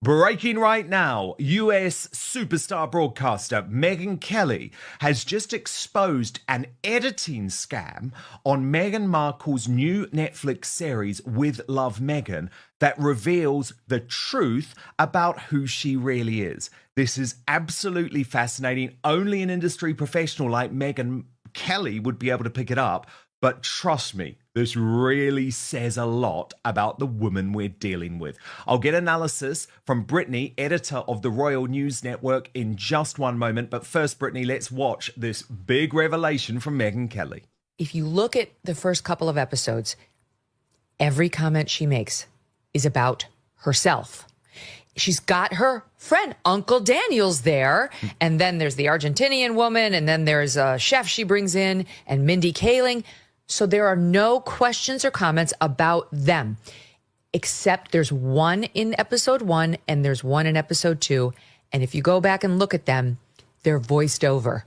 Breaking right now, US superstar broadcaster Megyn Kelly has just exposed an editing scam on Meghan Markle's new Netflix series With Love Meghan that reveals the truth about who she really is. This is absolutely fascinating. Only an industry professional like Megyn Kelly would be able to pick it up. But trust me, this really says a lot about the woman we're dealing with. I'll get analysis from Brittany, editor of the Royal News Network, in just one moment. But first, Brittany, let's watch this big revelation from Megyn Kelly. If you look at the first couple of episodes, every comment she makes is about herself. She's got her friend, Uncle Daniel's there. And then there's the Argentinian woman. And then there's a chef she brings in and Mindy Kaling. So there are no questions or comments about them, except there's one in episode 1 and there's one in episode 2. And if you go back and look at them, they're voiced over.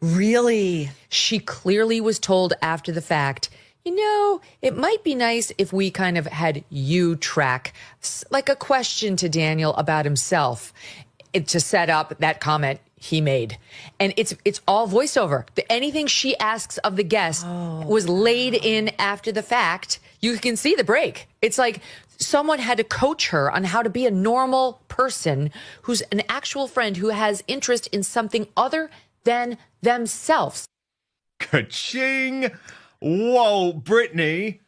Really? She clearly was told after the fact, you know, it might be nice if we kind of had you track like a question to Daniel about himself to set up that comment he made. And it's all voiceover. Anything she asks of the guest was laid in after the fact. You can see the break. It's like someone had to coach her on how to be a normal person who's an actual friend who has interest in something other than themselves. Ka-ching! Whoa, Brittany.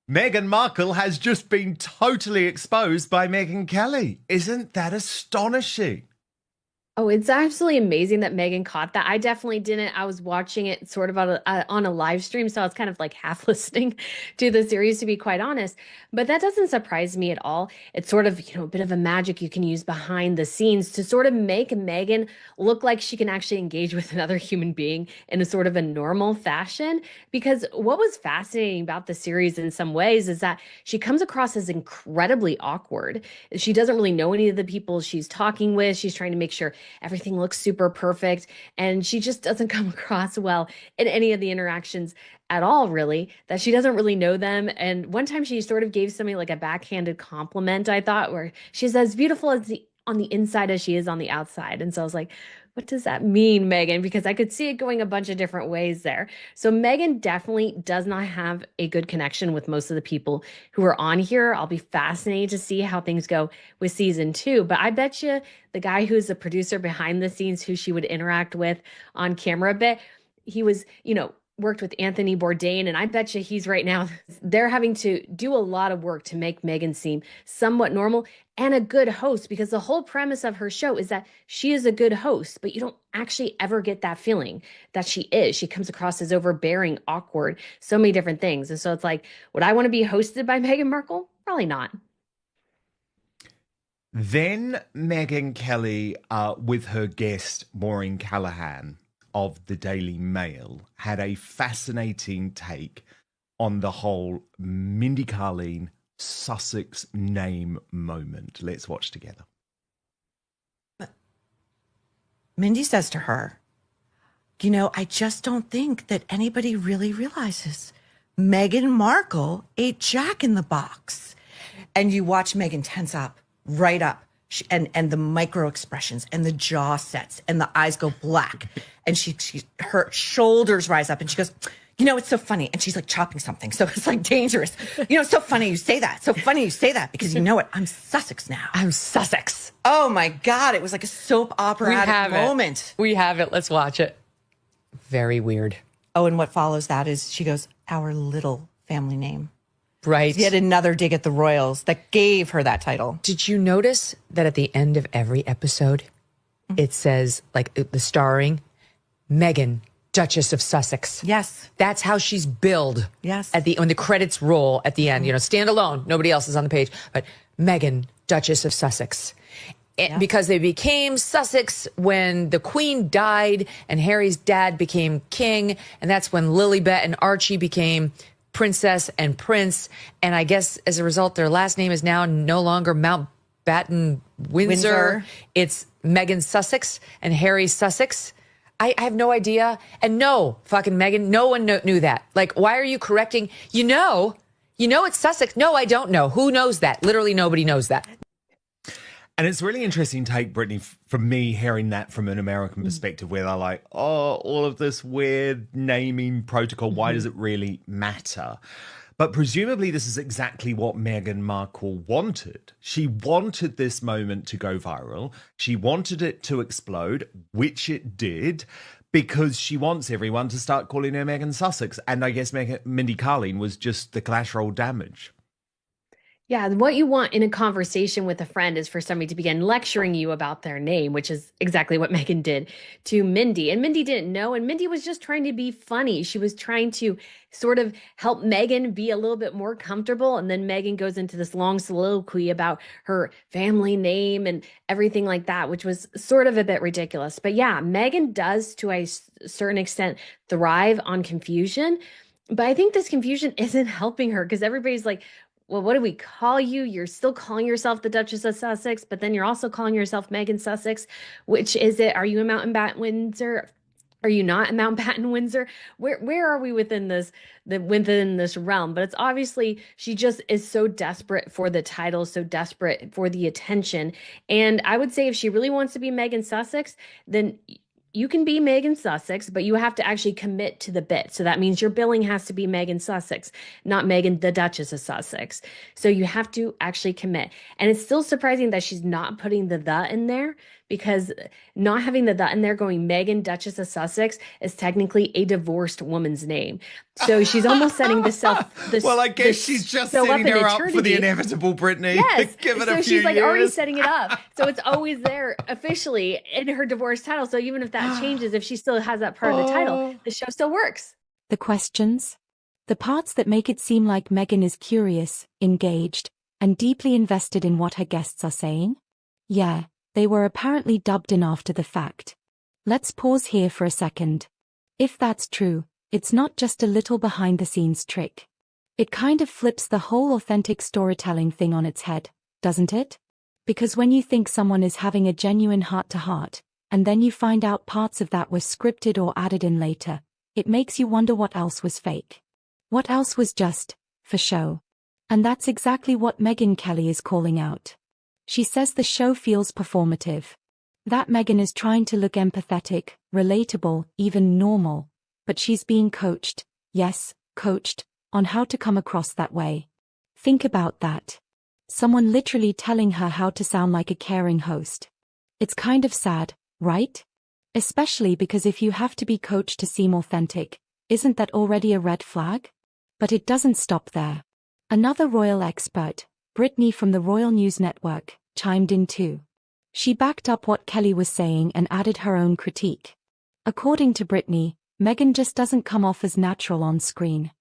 Meghan Markle has just been totally exposed by Megyn Kelly. Isn't that astonishing? Oh, it's absolutely amazing that Megyn caught that. I definitely didn't. I was watching it sort of on a live stream, so I was kind of like half listening to the series, to be quite honest. But that doesn't surprise me at all. It's sort of, a bit of a magic you can use behind the scenes to sort of make Megyn look like she can actually engage with another human being in a sort of a normal fashion. Because what was fascinating about the series in some ways is that she comes across as incredibly awkward. She doesn't really know any of the people she's talking with. She's trying to make sure everything looks super perfect, and she just doesn't come across well in any of the interactions at all, really, that she doesn't really know them. And one time she sort of gave somebody like a backhanded compliment, I thought, where she's as beautiful on the inside as she is on the outside. And so I was like, what does that mean, Megyn? Because I could see it going a bunch of different ways there. So Megyn definitely does not have a good connection with most of the people who are on here. I'll be fascinated to see how things go with season 2. But I bet you the guy who's the producer behind the scenes, who she would interact with on camera a bit, he was, worked with Anthony Bourdain, and I bet you he's right now, they're having to do a lot of work to make Megyn seem somewhat normal and a good host, because the whole premise of her show is that she is a good host, but you don't actually ever get that feeling that she is. She comes across as overbearing, awkward, so many different things. And so it's like, would I want to be hosted by Meghan Markle? Probably not. Then Megyn Kelly, with her guest Maureen Callahan of the Daily Mail, had a fascinating take on the whole Mindy Kaling Sussex name moment. Let's watch together. Mindy says to her, I just don't think that anybody really realizes Meghan Markle ate Jack in the Box. And you watch Megyn tense up, right up. And the micro expressions and the jaw sets and the eyes go black, and her shoulders rise up, and she goes, it's so funny. And she's like chopping something. So it's like dangerous. It's so funny you say that. So funny you say that, because you know what? I'm Sussex now. I'm Sussex. Oh my God. It was like a soap opera moment. We have it. Let's watch it. Very weird. Oh, and what follows that is she goes, our little family name. Right. Yet another dig at the royals that gave her that title. Did you notice that at the end of every episode, it says, like, the starring, Meghan, Duchess of Sussex? Yes. That's how she's billed. Yes. When the credits roll at the end, stand alone. Nobody else is on the page. But Meghan, Duchess of Sussex. Yeah. Because they became Sussex when the Queen died and Harry's dad became king. And that's when Lilibet and Archie became Princess and Prince, and I guess as a result, their last name is now no longer Mountbatten Windsor. It's Meghan Sussex and Harry Sussex. I have no idea. And no, fucking Megyn, no one knew that. Like, why are you correcting? It's Sussex. No, I don't know. Who knows that? Literally nobody knows that. And it's really interesting take, Brittany, from me hearing that from an American perspective, where they're like, oh, all of this weird naming protocol, why does it really matter? But presumably this is exactly what Meghan Markle wanted. She wanted this moment to go viral. She wanted it to explode, which it did, because she wants everyone to start calling her Megan Sussex. And I guess Mindy Kaling was just the collateral damage. Yeah, what you want in a conversation with a friend is for somebody to begin lecturing you about their name, which is exactly what Meghan did to Mindy. And Mindy didn't know, and Mindy was just trying to be funny. She was trying to sort of help Meghan be a little bit more comfortable. And then Meghan goes into this long soliloquy about her family name and everything like that, which was sort of a bit ridiculous. But yeah, Meghan does, to a certain extent, thrive on confusion. But I think this confusion isn't helping her because everybody's like, well, what do we call you? You're still calling yourself the Duchess of Sussex, but then you're also calling yourself Meghan Sussex. Which is it? Are you a Mountbatten Windsor? Are you not a Mountbatten Windsor? Where are we within this realm? But it's obviously she just is so desperate for the title, so desperate for the attention. And I would say if she really wants to be Meghan Sussex, then you can be Meghan Sussex, but you have to actually commit to the bit. So that means your billing has to be Meghan Sussex, not Meghan the Duchess of Sussex. So you have to actually commit. And it's still surprising that she's not putting the in there, because not having the in there going Meghan Duchess of Sussex is technically a divorced woman's name. So she's almost setting well, I guess she's just setting her up for the inevitable, Brittany. Yes. Give it so a few she's like years. already setting it up. So it's always there officially in her divorce title. So even if that changes, if she still has that part of the title, the show still works. The questions? The parts that make it seem like Meghan is curious, engaged, and deeply invested in what her guests are saying? Yeah, they were apparently dubbed in after the fact. Let's pause here for a second. If that's true, it's not just a little behind-the-scenes trick. It kind of flips the whole authentic storytelling thing on its head, doesn't it? Because when you think someone is having a genuine heart-to-heart, and then you find out parts of that were scripted or added in later, it makes you wonder what else was fake. What else was just for show? And that's exactly what Megyn Kelly is calling out. She says the show feels performative. That Meghan is trying to look empathetic, relatable, even normal, but she's being coached, yes, coached, on how to come across that way. Think about that. Someone literally telling her how to sound like a caring host. It's kind of sad, right? Especially because if you have to be coached to seem authentic, isn't that already a red flag? But it doesn't stop there. Another royal expert, Brittany from the Royal News Network, chimed in too. She backed up what Kelly was saying and added her own critique. According to Brittany, Meghan just doesn't come off as natural on screen.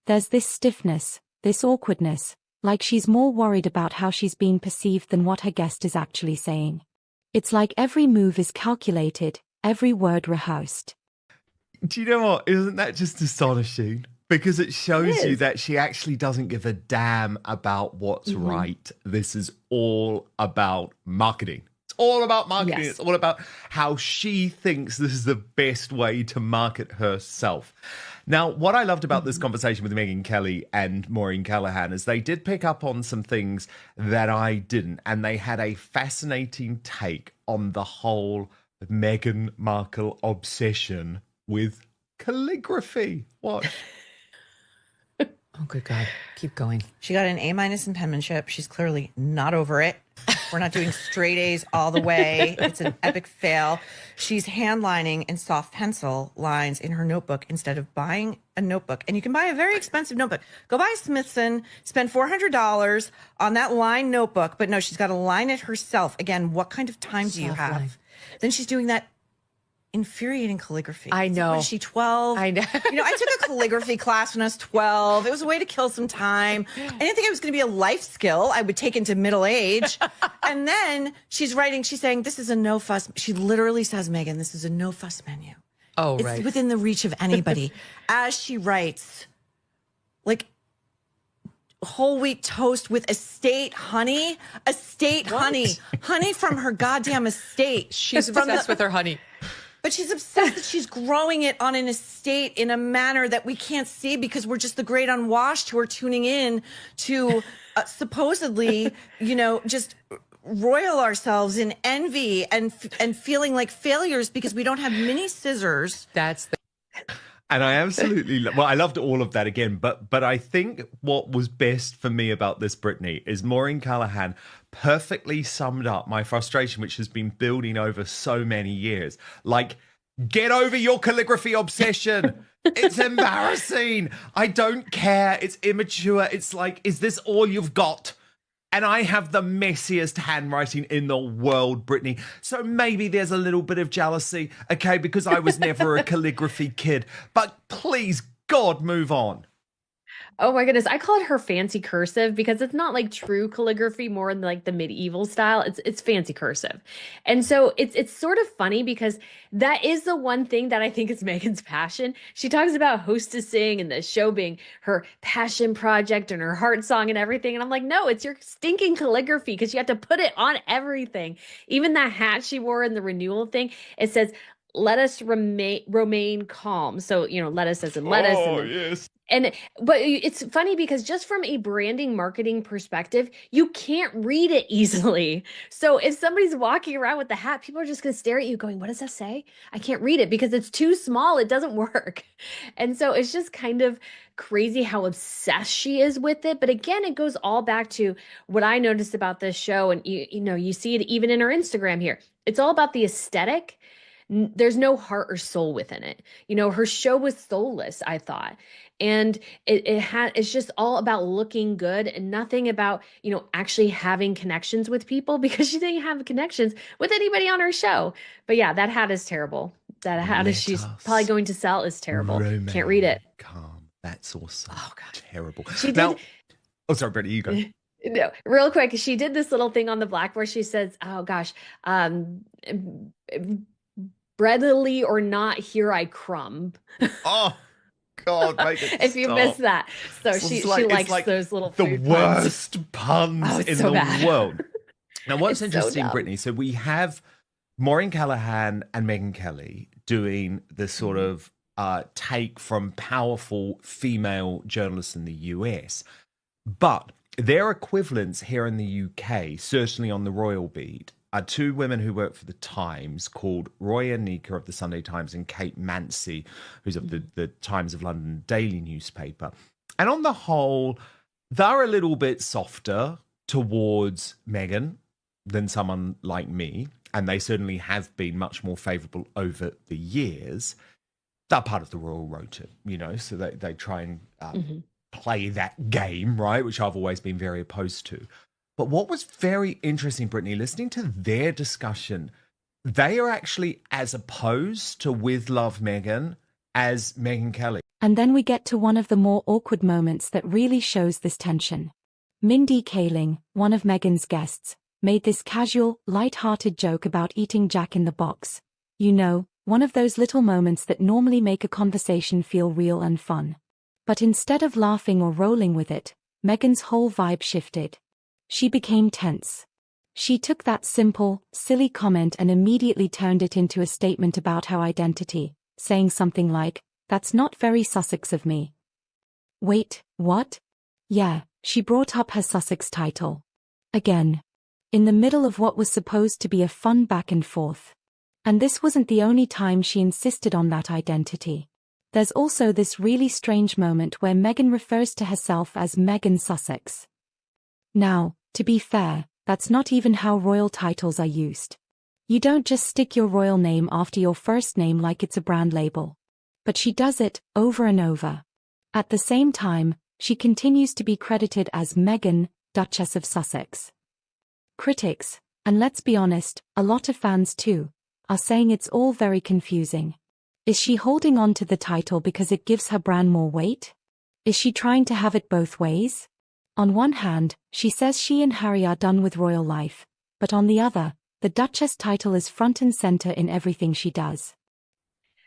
There's this stiffness, this awkwardness, like she's more worried about how she's being perceived than what her guest is actually saying. It's like every move is calculated, every word rehearsed. Do you know what? Isn't that just astonishing? Because it shows you that she actually doesn't give a damn about what's right. This is all about marketing. It's all about marketing. Yes. It's all about how she thinks this is the best way to market herself. Now, what I loved about this conversation with Megyn Kelly and Maureen Callahan is they did pick up on some things that I didn't, and they had a fascinating take on the whole Meghan Markle obsession with calligraphy. What? Oh, good God. Keep going. She got an A- in penmanship. She's clearly not over it. We're not doing straight A's all the way. It's an epic fail. She's handlining in soft pencil lines in her notebook instead of buying a notebook. And you can buy a very expensive notebook. Go buy Smithson, spend $400 on that line notebook. But no, she's got to line it herself. Again, what kind of time do you Soft have? line. Then she's doing that infuriating calligraphy. I know. What is she, 12? I know. I took a calligraphy class when I was 12. It was a way to kill some time. I didn't think it was going to be a life skill I would take into middle age. And then she's saying, this is a no fuss. She literally says, Megyn, this is a no fuss menu. Oh, It's right. within the reach of anybody. As she writes, like, whole wheat toast with estate honey. Honey from her goddamn estate. She's obsessed with her honey. But she's obsessed that she's growing it on an estate in a manner that we can't see because we're just the great unwashed who are tuning in to supposedly, just roil ourselves in envy and feeling like failures because we don't have mini scissors. That's the And I absolutely, well, I loved all of that again, but I think what was best for me about this, Brittany, is Maureen Callahan perfectly summed up my frustration, which has been building over so many years. Like, get over your calligraphy obsession. It's embarrassing. I don't care. It's immature. It's like, is this all you've got? And I have the messiest handwriting in the world, Brittany. So maybe there's a little bit of jealousy, okay, because I was never a calligraphy kid. But please, God, move on. Oh my goodness. I call it her fancy cursive because it's not like true calligraphy, more in like the medieval style. It's fancy cursive. And so it's sort of funny because that is the one thing that I think is Meghan's passion. She talks about hostessing and the show being her passion project and her heart song and everything. And I'm like, no, it's your stinking calligraphy because you have to put it on everything. Even that hat she wore in the renewal thing, it says, let us remain calm. So, lettuce as in lettuce. Oh, and yes. But it's funny because just from a branding marketing perspective, you can't read it easily. So if somebody's walking around with the hat, people are just going to stare at you going, what does that say? I can't read it because it's too small. It doesn't work. And so it's just kind of crazy how obsessed she is with it. But again, it goes all back to what I noticed about this show. And you see it even in her Instagram here. It's all about the aesthetic. There's no heart or soul within it. Her show was soulless, I thought. And it's just all about looking good and nothing about, actually having connections with people because she didn't have connections with anybody on her show. But yeah, that hat is terrible. That hat is she's probably going to sell is terrible. Can't read it. Calm. That's also terrible. She did. Oh, sorry, Brittany, you go. No, real quick. She did this little thing on the blackboard. She says, oh gosh, breadily or not, here I crumb. Oh, God, make it if you stop. missed that. So she likes those little the food worst puns in so the bad. world. Now, what's It's interesting, so dumb. Brittany, so we have Maureen Callahan and Megyn Kelly doing this sort of take from powerful female journalists in the US, but their equivalents here in the UK, certainly on the royal beat, are two women who work for the Times called Roya Nika of the Sunday Times and Kate Mancy, who's of the Times of London daily newspaper. And on the whole, they're a little bit softer towards Meghan than someone like me. And they certainly have been much more favourable over the years. They're part of the royal rota, so they try and play that game, right? Which I've always been very opposed to. But what was very interesting, Brittany, listening to their discussion, they are actually as opposed to With Love Meghan as Megyn Kelly. And then we get to one of the more awkward moments that really shows this tension. Mindy Kaling, one of Meghan's guests, made this casual, light-hearted joke about eating Jack in the Box. One of those little moments that normally make a conversation feel real and fun. But instead of laughing or rolling with it, Meghan's whole vibe shifted. She became tense. She took that simple, silly comment and immediately turned it into a statement about her identity, saying something like, "That's not very Sussex of me." Wait, what? Yeah, she brought up her Sussex title. Again. In the middle of what was supposed to be a fun back and forth. And this wasn't the only time she insisted on that identity. There's also this really strange moment where Meghan refers to herself as Meghan Sussex. Now, to be fair, that's not even how royal titles are used. You don't just stick your royal name after your first name like it's a brand label. But she does it, over and over. At the same time, she continues to be credited as Meghan, Duchess of Sussex. Critics, and let's be honest, a lot of fans too, are saying it's all very confusing. Is she holding on to the title because it gives her brand more weight? Is she trying to have it both ways? On one hand, she says she and Harry are done with royal life, but on the other, the Duchess title is front and center in everything she does.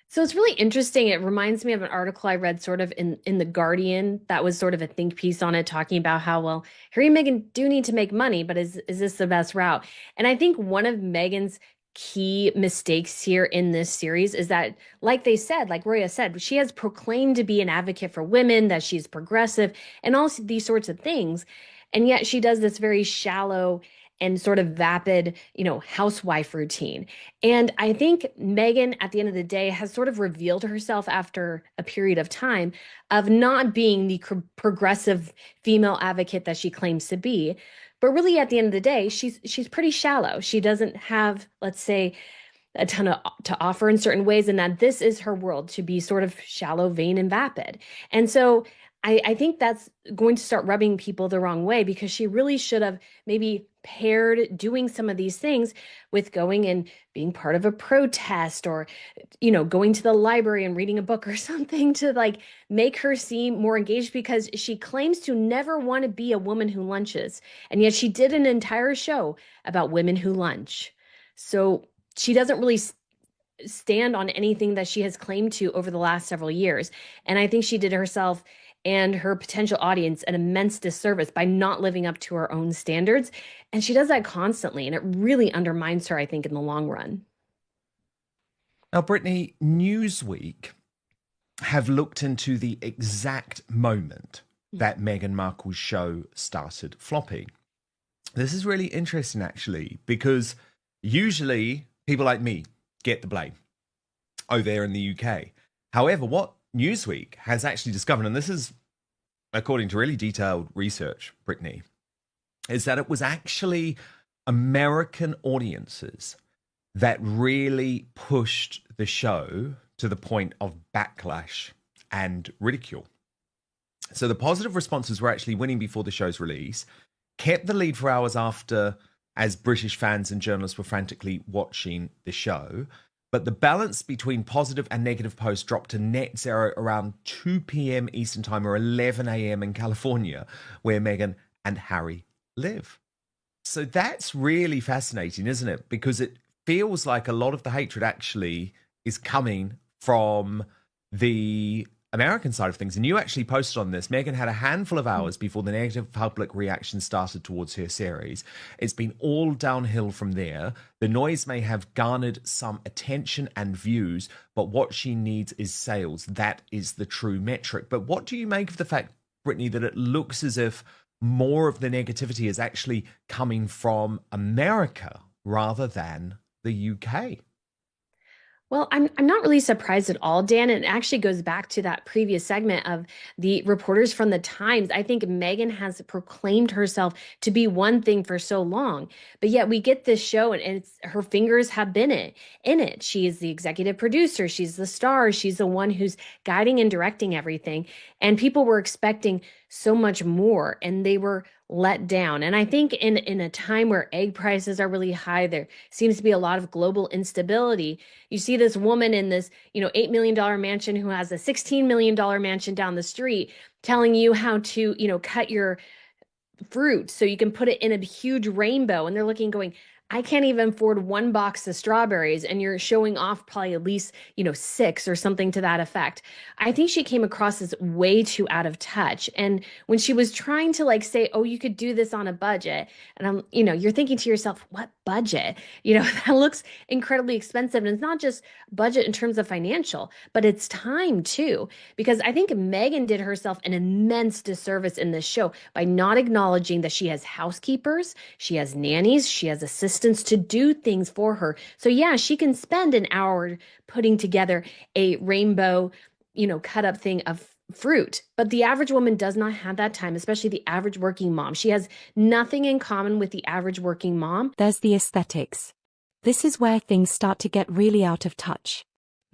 So it's really interesting. It reminds me of an article I read sort of in The Guardian that was sort of a think piece on it, talking about how, well, Harry and Meghan do need to make money, but is this the best route? And I think one of Meghan's key mistakes here in this series is that, like they said, like Roya said, she has proclaimed to be an advocate for women, that she's progressive, and all these sorts of things. And yet she does this very shallow and sort of vapid, housewife routine. And I think Meghan, at the end of the day, has sort of revealed herself after a period of time of not being the progressive female advocate that she claims to be. But really, at the end of the day, she's pretty shallow. She doesn't have, let's say, a ton to offer in certain ways, and that this is her world, to be sort of shallow, vain, and vapid. And so I think that's going to start rubbing people the wrong way, because she really should have maybe paired doing some of these things with going and being part of a protest, or, going to the library and reading a book or something to like make her seem more engaged, because she claims to never want to be a woman who lunches. And yet she did an entire show about women who lunch. So she doesn't really stand on anything that she has claimed to over the last several years. And I think she did herself and her potential audience an immense disservice by not living up to her own standards. And she does that constantly, and it really undermines her, I think, in the long run. Now, Brittany, Newsweek have looked into the exact moment that Meghan Markle's show started flopping. This is really interesting, actually, because usually people like me get the blame over there in the UK. However, what Newsweek has actually discovered, and this is according to really detailed research, Brittany, is that it was actually American audiences that really pushed the show to the point of backlash and ridicule. So the positive responses were actually winning before the show's release, kept the lead for hours after, as British fans and journalists were frantically watching the show. But the balance between positive and negative posts dropped to net zero around 2 p.m. Eastern Time, or 11 a.m. in California, where Meghan and Harry live. So that's really fascinating, isn't it? Because it feels like a lot of the hatred actually is coming from the American side of things. And you actually posted on this. Meghan had a handful of hours before the negative public reaction started towards her series. It's been all downhill from there. The noise may have garnered some attention and views, but what she needs is sales. That is the true metric. But what do you make of the fact, Brittany, that it looks as if more of the negativity is actually coming from America rather than the UK? Well, I'm not really surprised at all, Dan. And it actually goes back to that previous segment of the reporters from the Times. I think Meghan has proclaimed herself to be one thing for so long, but yet we get this show, and her fingers have been in it. She is the executive producer. She's the star. She's the one who's guiding and directing everything. And people were expecting so much more, and they were let down. And I think in a time where egg prices are really high, there seems to be a lot of global instability. You see this woman in this, $8 million mansion who has a $16 million mansion down the street telling you how to, cut your fruit so you can put it in a huge rainbow. And they're looking, going, I can't even afford one box of strawberries, and you're showing off probably at least, 6 or something to that effect. I think she came across as way too out of touch. And when she was trying to say, oh, you could do this on a budget, and you're thinking to yourself, what budget? That looks incredibly expensive. And it's not just budget in terms of financial, but it's time too, because I think Meghan did herself an immense disservice in this show by not acknowledging that she has housekeepers, she has nannies, she has assistants to do things for her. So yeah, she can spend an hour putting together a rainbow, cut up thing of fruit. But the average woman does not have that time, especially the average working mom. She has nothing in common with the average working mom. There's the aesthetics. This is where things start to get really out of touch.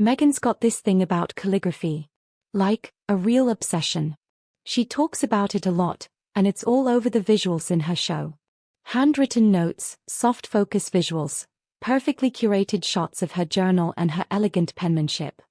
Meghan's got this thing about calligraphy. Like, a real obsession. She talks about it a lot, and it's all over the visuals in her show. Handwritten notes, soft focus visuals, perfectly curated shots of her journal and her elegant penmanship.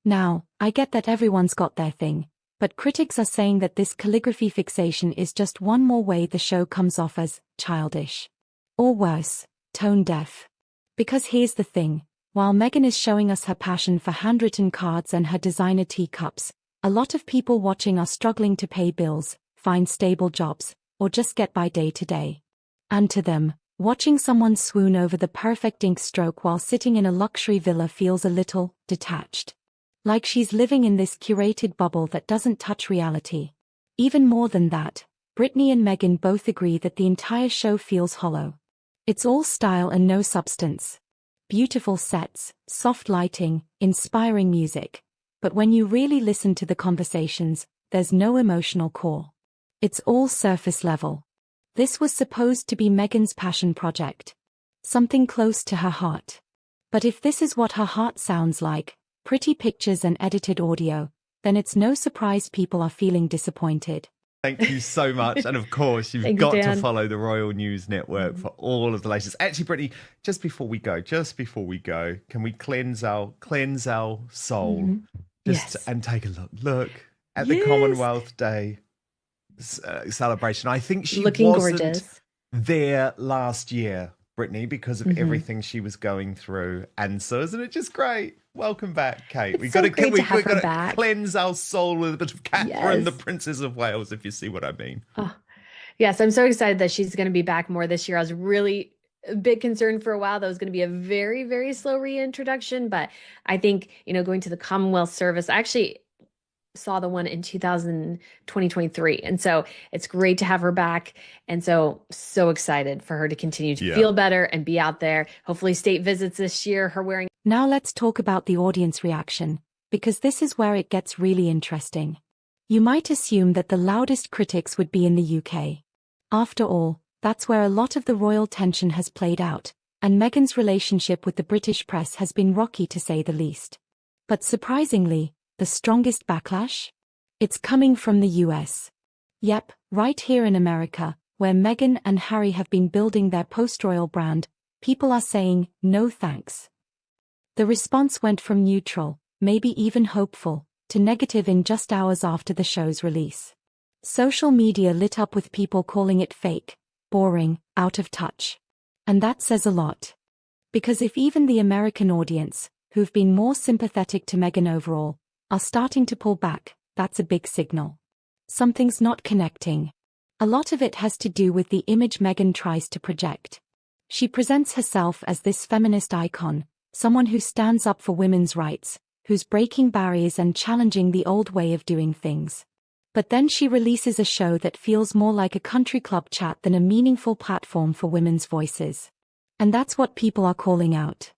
Now, I get that everyone's got their thing, but critics are saying that this calligraphy fixation is just one more way the show comes off as childish. Or worse, tone deaf. Because here's the thing, while Meghan is showing us her passion for handwritten cards and her designer teacups, a lot of people watching are struggling to pay bills, find stable jobs, or just get by day to day. And to them, watching someone swoon over the perfect ink stroke while sitting in a luxury villa feels a little detached. Like she's living in this curated bubble that doesn't touch reality. Even more than that, Brittany and Meghan both agree that the entire show feels hollow. It's all style and no substance. Beautiful sets, soft lighting, inspiring music. But when you really listen to the conversations, there's no emotional core. It's all surface level. This was supposed to be Meghan's passion project. Something close to her heart. But if this is what her heart sounds like, pretty pictures and edited audio, then it's no surprise people are feeling disappointed. Thank you so much. And of course, you've got to follow the Royal News Network for all of the latest. Actually, Brittany, just before we go, can we cleanse our soul and take a look at the Commonwealth Day celebration? I think she wasn't gorgeous there last year, Brittany, because of everything she was going through. And so isn't it just great? Welcome back, Kate. We've got to cleanse our soul with a bit of Catherine, the Princess of Wales, if you see what I mean. Oh, yes, I'm so excited that she's going to be back more this year. I was really a bit concerned for a while that was going to be a very, very slow reintroduction. But I think, going to the Commonwealth service, I actually saw the one in 2023. And so it's great to have her back. And so excited for her to continue to feel better and be out there. Hopefully state visits this year, her wearing. Now let's talk about the audience reaction, because this is where it gets really interesting. You might assume that the loudest critics would be in the UK. After all, that's where a lot of the royal tension has played out, and Meghan's relationship with the British press has been rocky to say the least. But surprisingly, the strongest backlash? It's coming from the US. Yep, right here in America, where Meghan and Harry have been building their post-royal brand, people are saying, no thanks. The response went from neutral, maybe even hopeful, to negative in just hours after the show's release. Social media lit up with people calling it fake, boring, out of touch. And that says a lot. Because if even the American audience, who've been more sympathetic to Meghan overall, are starting to pull back, that's a big signal. Something's not connecting. A lot of it has to do with the image Meghan tries to project. She presents herself as this feminist icon, someone who stands up for women's rights, who's breaking barriers and challenging the old way of doing things. But then she releases a show that feels more like a country club chat than a meaningful platform for women's voices. And that's what people are calling out.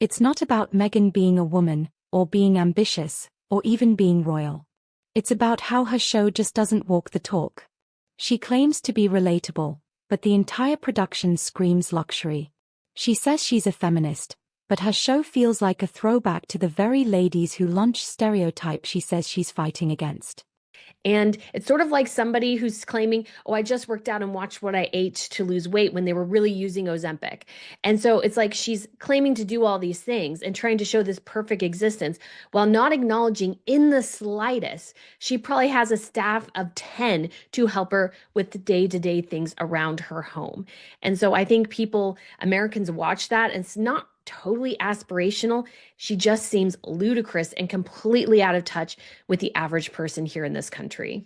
It's not about Meghan being a woman, or being ambitious, or even being royal. It's about how her show just doesn't walk the talk. She claims to be relatable, but the entire production screams luxury. She says she's a feminist, but her show feels like a throwback to the very ladies who launch stereotypes she says she's fighting against. And it's sort of like somebody who's claiming, oh, I just worked out and watched what I ate to lose weight when they were really using Ozempic. And so it's like she's claiming to do all these things and trying to show this perfect existence while not acknowledging in the slightest, she probably has a staff of 10 to help her with the day-to-day things around her home. And so I think Americans watch that, and it's not totally aspirational. She just seems ludicrous and completely out of touch with the average person here in this country.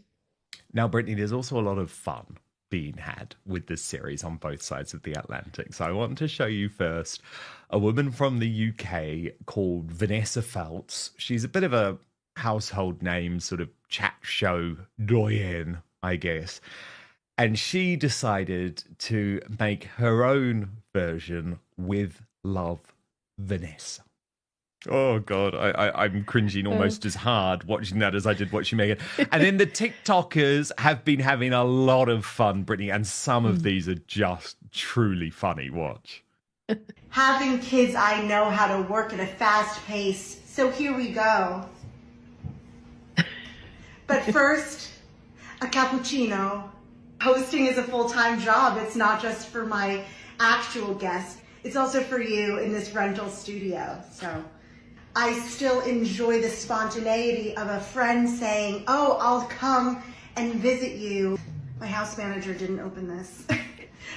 Now, Brittany, there's also a lot of fun being had with this series on both sides of the Atlantic. So I want to show you first a woman from the UK called Vanessa Feltz. She's a bit of a household name, sort of chat show doyenne, I guess. And she decided to make her own version with Love Vanessa. Oh, God, I'm cringing almost as hard watching that as I did watching Meghan. And then the TikTokers have been having a lot of fun, Brittany, and some of these are just truly funny. Watch. Having kids, I know how to work at a fast pace, so here we go. But first, a cappuccino. Hosting is a full-time job. It's not just for my actual guests. It's also for you in this rental studio. So I still enjoy the spontaneity of a friend saying, oh, I'll come and visit you. My house manager didn't open this.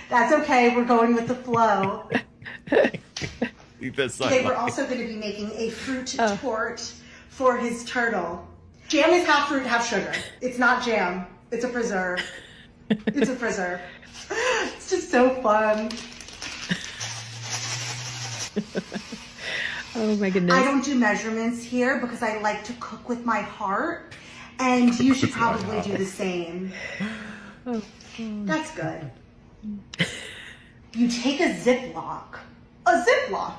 That's okay. We're going with the flow. Today we're also going to be making a fruit tort for his turtle. Jam is half fruit, half sugar. It's not jam. It's a preserve. It's a preserve. It's just so fun. Oh my goodness. I don't do measurements here because I like to cook with my heart, and you should probably do the same. That's good. You take a Ziploc. A Ziploc!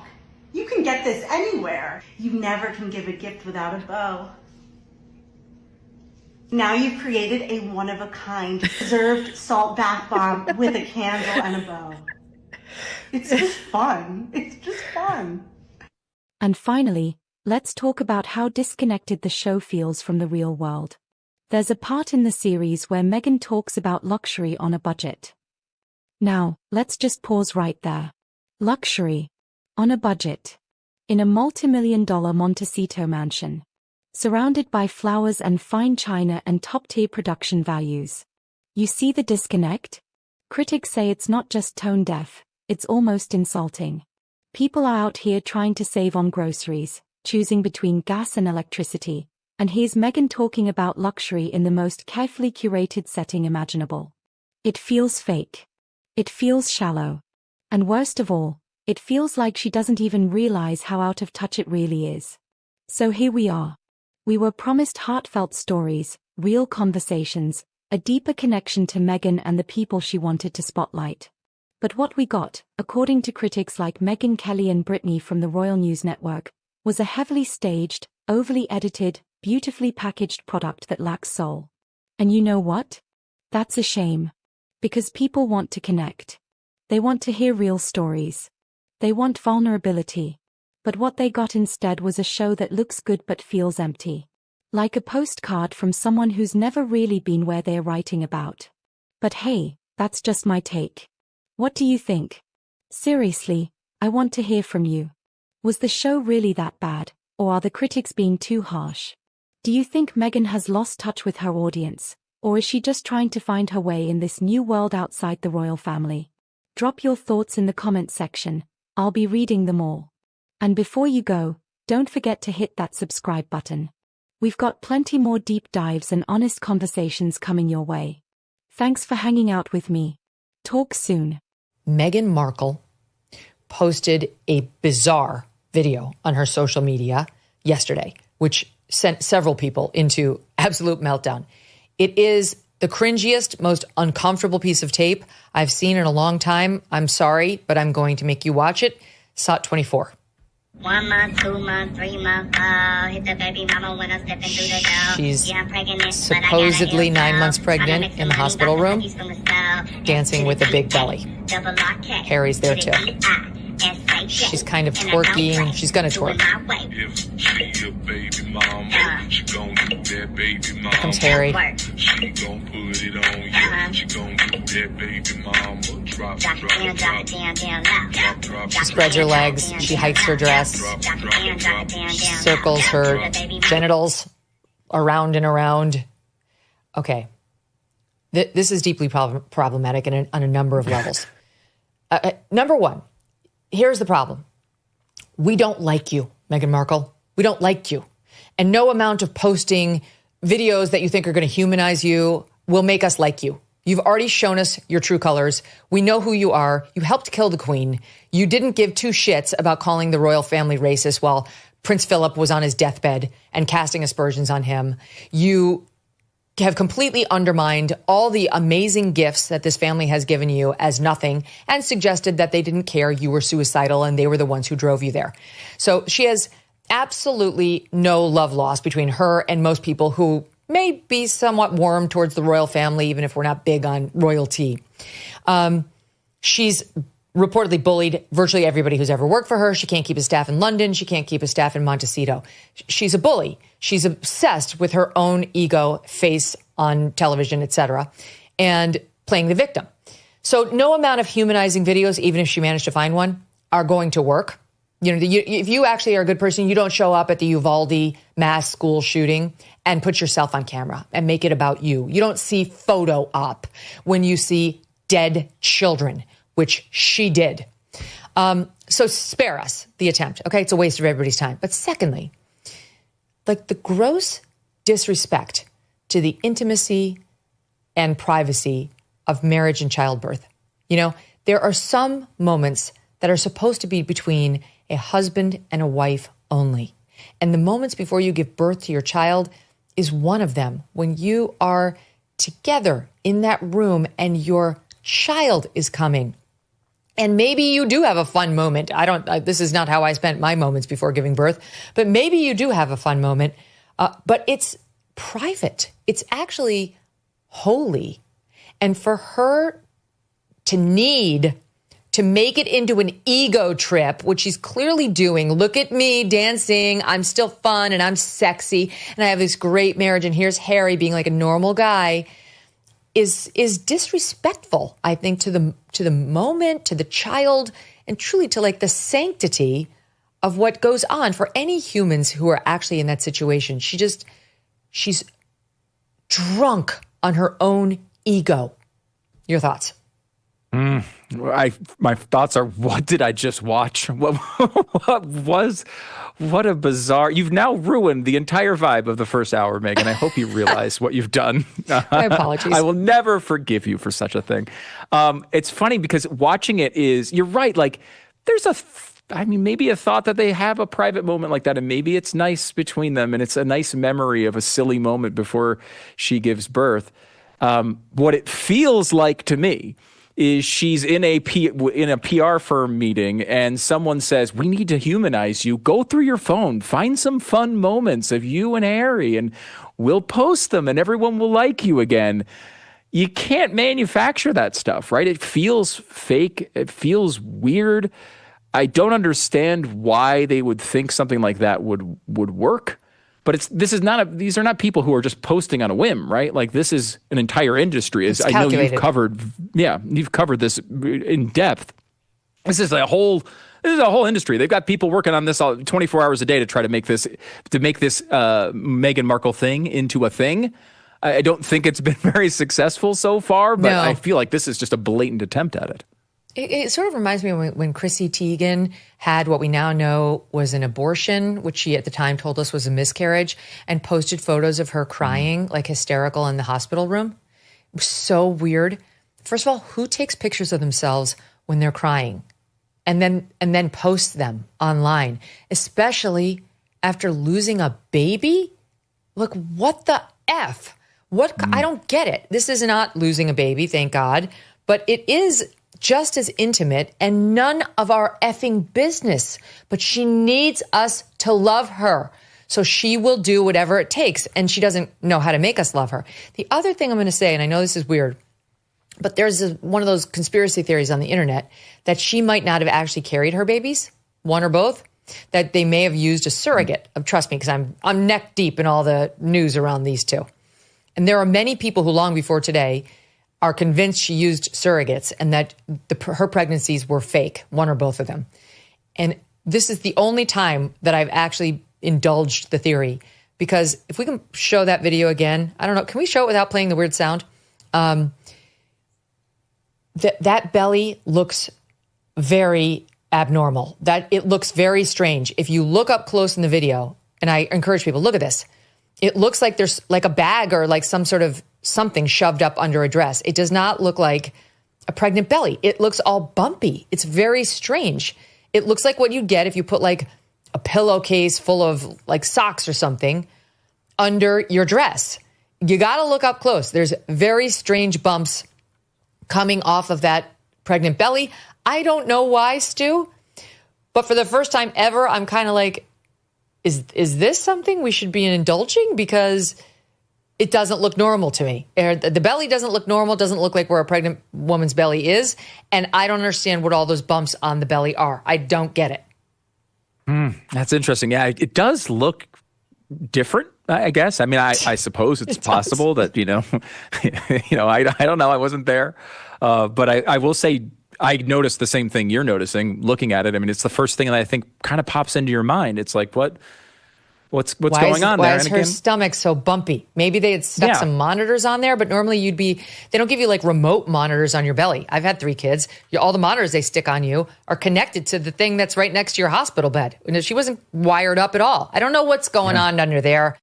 You can get this anywhere. You never can give a gift without a bow. Now you've created a one-of-a-kind preserved salt bath bomb with a candle and a bow. It's just fun. It's just fun. And finally, let's talk about how disconnected the show feels from the real world. There's a part in the series where Meghan talks about luxury on a budget. Now, let's just pause right there. Luxury. On a budget. In a multi-million-dollar Montecito mansion. Surrounded by flowers and fine china and top-tier production values. You see the disconnect? Critics say it's not just tone-deaf, it's almost insulting. People are out here trying to save on groceries, choosing between gas and electricity, and here's Meghan talking about luxury in the most carefully curated setting imaginable. It feels fake. It feels shallow. And worst of all, it feels like she doesn't even realize how out of touch it really is. So here we are. We were promised heartfelt stories, real conversations, a deeper connection to Meghan and the people she wanted to spotlight. But what we got, according to critics like Megyn Kelly and Brittany from the Royal News Network, was a heavily staged, overly edited, beautifully packaged product that lacks soul. And you know what? That's a shame. Because people want to connect. They want to hear real stories. They want vulnerability. But what they got instead was a show that looks good but feels empty. Like a postcard from someone who's never really been where they're writing about. But hey, that's just my take. What do you think? Seriously, I want to hear from you. Was the show really that bad, or are the critics being too harsh? Do you think Meghan has lost touch with her audience, or is she just trying to find her way in this new world outside the royal family? Drop your thoughts in the comments section, I'll be reading them all. And before you go, don't forget to hit that subscribe button. We've got plenty more deep dives and honest conversations coming your way. Thanks for hanging out with me. Talk soon. Meghan Markle posted a bizarre video on her social media yesterday, which sent several people into absolute meltdown. It is the cringiest, most uncomfortable piece of tape I've seen in a long time. I'm sorry, but I'm going to make you watch it. SOT 24. 1 month, 2 month, 3 month, hit the baby mama when I'm stepping through the door. She's yeah, I'm pregnant, supposedly 9 months pregnant in the hospital room, dancing with a big belly. Harry's there too. She's kind of twerking. She's gonna twerk. Here comes Harry. She spreads her legs. She hikes her dress. She circles her genitals around and around. Okay. This is deeply problematic on a number of levels. Number one, here's the problem. We don't like you, Meghan Markle. We don't like you. And no amount of posting videos that you think are going to humanize you will make us like you. You've already shown us your true colors. We know who you are. You helped kill the Queen. You didn't give two shits about calling the royal family racist while Prince Philip was on his deathbed and casting aspersions on him. You have completely undermined all the amazing gifts that this family has given you as nothing and suggested that they didn't care, you were suicidal, and they were the ones who drove you there. So she has absolutely no love lost between her and most people who may be somewhat warm towards the royal family, even if we're not big on royalty. She's reportedly bullied virtually everybody who's ever worked for her. She can't keep a staff in London. She can't keep a staff in Montecito. She's a bully. She's obsessed with her own ego, face on television, etc., and playing the victim. So no amount of humanizing videos, even if she managed to find one, are going to work. You know, if you actually are a good person, you don't show up at the Uvalde mass school shooting and put yourself on camera and make it about you. You don't see photo op when you see dead children, which she did. So spare us the attempt. Okay, it's a waste of everybody's time. But secondly, like the gross disrespect to the intimacy and privacy of marriage and childbirth. You know, there are some moments that are supposed to be between a husband and a wife only. And the moments before you give birth to your child is one of them, when you are together in that room and your child is coming. And maybe you do have a fun moment. This is not how I spent my moments before giving birth, but maybe you do have a fun moment. But it's private. It's actually holy. And for her to need to make it into an ego trip, which she's clearly doing. Look at me dancing. I'm still fun and I'm sexy. And I have this great marriage. And here's Harry being like a normal guy is disrespectful, I think, to the moment, to the child, and truly to like the sanctity of what goes on for any humans who are actually in that situation. She's drunk on her own ego. Your thoughts? My thoughts are, what did I just watch? What a bizarre, you've now ruined the entire vibe of the first hour, Megyn. I hope you realize what you've done. My apologies. I will never forgive you for such a thing. It's funny because watching it you're right. Like there's maybe a thought that they have a private moment like that, and maybe it's nice between them and it's a nice memory of a silly moment before she gives birth. What it feels like to me is she's in a PR firm meeting and someone says, we need to humanize you. Go through your phone, find some fun moments of you and Harry, and we'll post them and everyone will like you again. You can't manufacture that stuff, right? It feels fake. It feels weird. I don't understand why they would think something like that would work. But these are not people who are just posting on a whim, right? Like this is an entire industry. It's I know calculated. you've covered this in depth. This is a whole industry. They've got people working on this 24 hours a day to try to make this Meghan Markle thing into a thing. I don't think it's been very successful so far, but no. I feel like this is just a blatant attempt at it. It sort of reminds me of when Chrissy Teigen had what we now know was an abortion, which she at the time told us was a miscarriage, and posted photos of her crying, like hysterical in the hospital room. It was so weird. First of all, who takes pictures of themselves when they're crying and then posts them online, especially after losing a baby? Look, what the F? I don't get it. This is not losing a baby, thank God, but it is just as intimate and none of our effing business. But she needs us to love her. So she will do whatever it takes. And she doesn't know how to make us love her. The other thing I'm going to say, and I know this is weird, but there's one of those conspiracy theories on the internet that she might not have actually carried her babies, one or both, that they may have used a surrogate. Trust me, because I'm neck deep in all the news around these two. And there are many people who long before today are convinced she used surrogates and that her pregnancies were fake, one or both of them. And this is the only time that I've actually indulged the theory, because if we can show that video again, I don't know, can we show it without playing the weird sound? That belly looks very abnormal. That it looks very strange. If you look up close in the video, and I encourage people, look at this. It looks like there's like a bag or like some sort of something shoved up under a dress. It does not look like a pregnant belly. It looks all bumpy. It's very strange. It looks like what you'd get if you put like a pillowcase full of like socks or something under your dress. You got to look up close. There's very strange bumps coming off of that pregnant belly. I don't know why, Stu, but for the first time ever, I'm kind of like, is this something we should be indulging? Because it doesn't look normal to me. The belly doesn't look normal, doesn't look like where a pregnant woman's belly is. And I don't understand what all those bumps on the belly are. I don't get it. That's interesting. Yeah, it does look different, I guess. I mean, I suppose it's possible that, I don't know. I wasn't there. But I will say I noticed the same thing you're noticing looking at it. I mean, it's the first thing that I think kind of pops into your mind. It's like, what's going on there? Why is her stomach so bumpy? Maybe they had stuck some monitors on there, but normally they don't give you like remote monitors on your belly. I've had 3 kids. All the monitors they stick on you are connected to the thing that's right next to your hospital bed. She wasn't wired up at all. I don't know what's going on under there.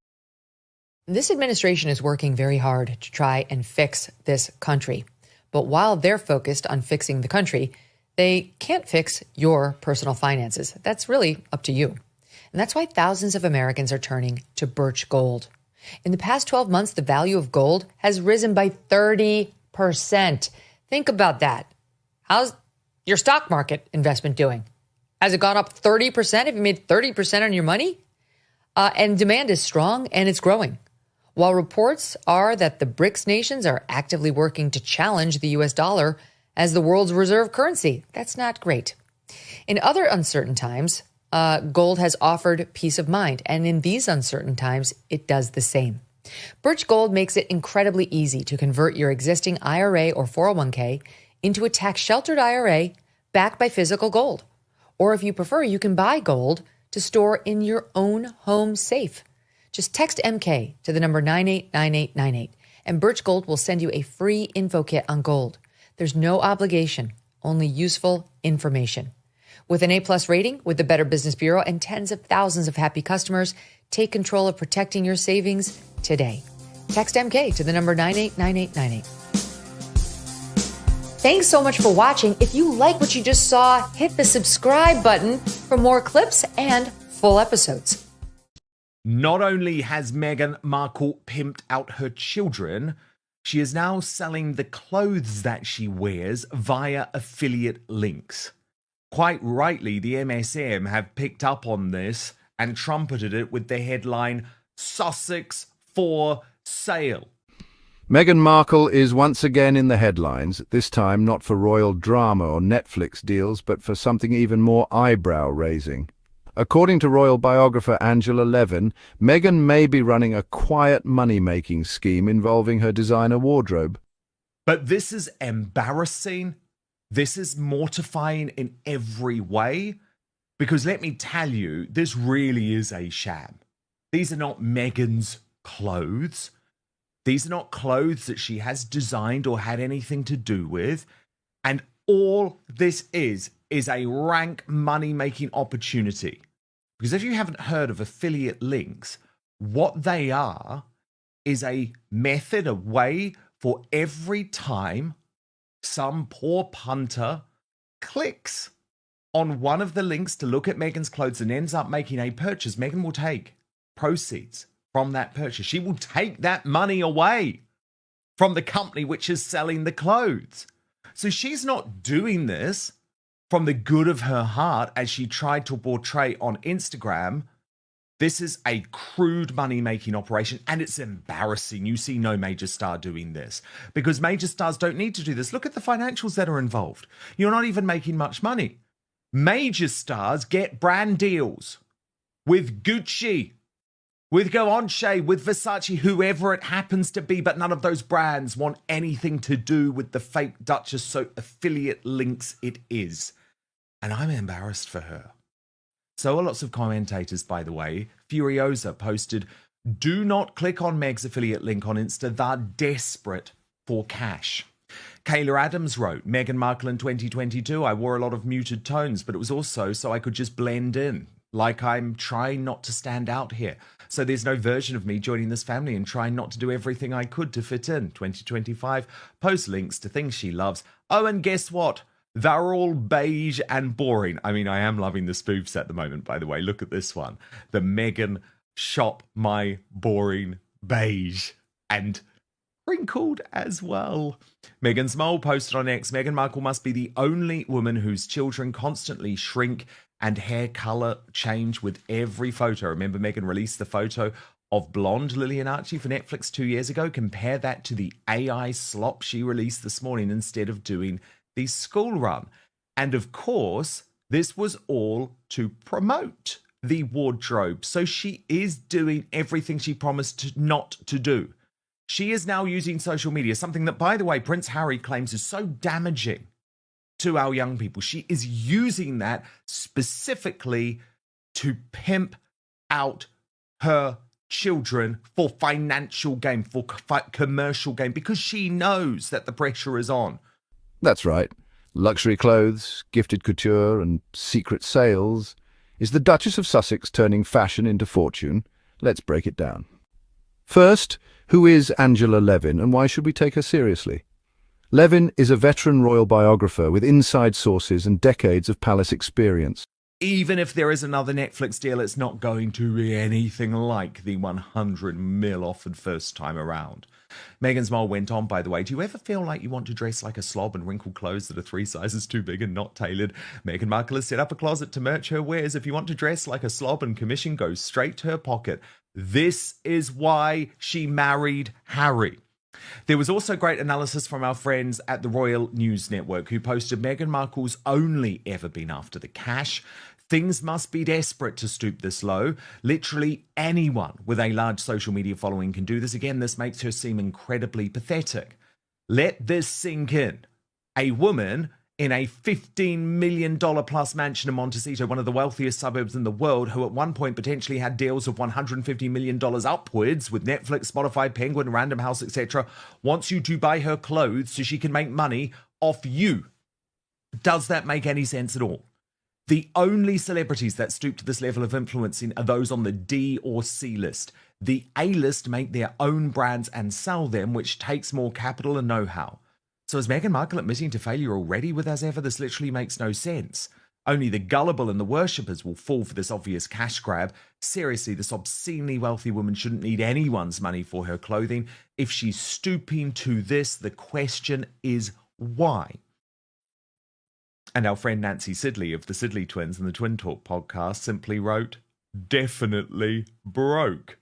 This administration is working very hard to try and fix this country. But while they're focused on fixing the country, they can't fix your personal finances. That's really up to you. And that's why thousands of Americans are turning to Birch Gold. In the past 12 months, the value of gold has risen by 30%. Think about that. your stock market investment doing? Has it gone up 30%? Have you made 30% on your money? And demand is strong and it's growing. While reports are that the BRICS nations are actively working to challenge the US dollar as the world's reserve currency, that's not great. In other uncertain times, gold has offered peace of mind. And in these uncertain times, it does the same. Birch Gold makes it incredibly easy to convert your existing IRA or 401k into a tax-sheltered IRA backed by physical gold. Or if you prefer, you can buy gold to store in your own home safe. Just text MK to the number 989898, and Birch Gold will send you a free info kit on gold. There's no obligation, only useful information. With an A+ rating with the Better Business Bureau and tens of thousands of happy customers, take control of protecting your savings today. Text MK to the number 989898. Thanks so much for watching. If you like what you just saw, hit the subscribe button for more clips and full episodes. Not only has Meghan Markle pimped out her children, she is now selling the clothes that she wears via affiliate links. Quite rightly, the MSM have picked up on this and trumpeted it with the headline, "Sussex for sale." Meghan Markle is once again in the headlines, this time not for royal drama or Netflix deals, but for something even more eyebrow-raising. According to royal biographer Angela Levan, Meghan may be running a quiet money-making scheme involving her designer wardrobe. But this is embarrassing. This is mortifying in every way. Because let me tell you, this really is a sham. These are not Meghan's clothes. These are not clothes that she has designed or had anything to do with. And all this is a rank money-making opportunity. Because if you haven't heard of affiliate links, what they are is a method, a way for every time some poor punter clicks on one of the links to look at Meghan's clothes and ends up making a purchase, Meghan will take proceeds from that purchase. She will take that money away from the company which is selling the clothes. So she's not doing this from the good of her heart as she tried to portray on Instagram. This is a crude money-making operation, and it's embarrassing. You see no major star doing this because major stars don't need to do this. Look at the financials that are involved. You're not even making much money. Major stars get brand deals with Gucci, with Givenchy, with Versace, whoever it happens to be, but none of those brands want anything to do with the fake Duchess, so affiliate links it is. And I'm embarrassed for her. So are lots of commentators, by the way. Furiosa posted, "Do not click on Meg's affiliate link on Insta, they're desperate for cash." Kayla Adams wrote, "Meghan Markle in 2022, I wore a lot of muted tones, but it was also so I could just blend in, like I'm trying not to stand out here. So there's no version of me joining this family and trying not to do everything I could to fit in. 2025, post links to things she loves. Oh, and guess what? They're all beige and boring." I mean, I am loving the spoofs at the moment, by the way. Look at this one. The Meghan shop my boring beige and wrinkled as well. Meghan's mole posted on X, "Meghan Markle must be the only woman whose children constantly shrink and hair color change with every photo." Remember, Meghan released the photo of blonde Lillian Archie for Netflix 2 years ago. Compare that to the AI slop she released this morning instead of doing the school run. And of course, this was all to promote the wardrobe. So she is doing everything she promised not to do. She is now using social media, something that, by the way, Prince Harry claims is so damaging to our young people. She is using that specifically to pimp out her children for financial gain, for commercial gain, because she knows that the pressure is on. That's right. Luxury clothes, gifted couture, and secret sales. Is the Duchess of Sussex turning fashion into fortune? Let's break it down. First, who is Angela Levan and why should we take her seriously? Levan is a veteran royal biographer with inside sources and decades of palace experience. Even if there is another Netflix deal, it's not going to be anything like the 100 mil offered first time around. Meghan's mole went on, by the way, do you ever feel like you want to dress like a slob and wrinkle clothes that are 3 sizes too big and not tailored? Meghan Markle has set up a closet to merch her wares. If you want to dress like a slob and commission goes straight to her pocket. This is why she married Harry. There was also great analysis from our friends at the Royal News Network, who posted Meghan Markle's only ever been after the cash. Things must be desperate to stoop this low. Literally anyone with a large social media following can do this. Again, this makes her seem incredibly pathetic. Let this sink in. A woman in a $15 million plus mansion in Montecito, one of the wealthiest suburbs in the world, who at one point potentially had deals of $150 million upwards with Netflix, Spotify, Penguin, Random House, etc., wants you to buy her clothes so she can make money off you. Does that make any sense at all? The only celebrities that stoop to this level of influencing are those on the D or C list. The A list make their own brands and sell them, which takes more capital and know-how. So is Meghan Markle admitting to failure already with as ever? This literally makes no sense. Only the gullible and the worshippers will fall for this obvious cash grab. Seriously, this obscenely wealthy woman shouldn't need anyone's money for her clothing. If she's stooping to this, the question is why? And our friend Nancy Sidley of the Sidley Twins and the Twin Talk podcast simply wrote, definitely broke.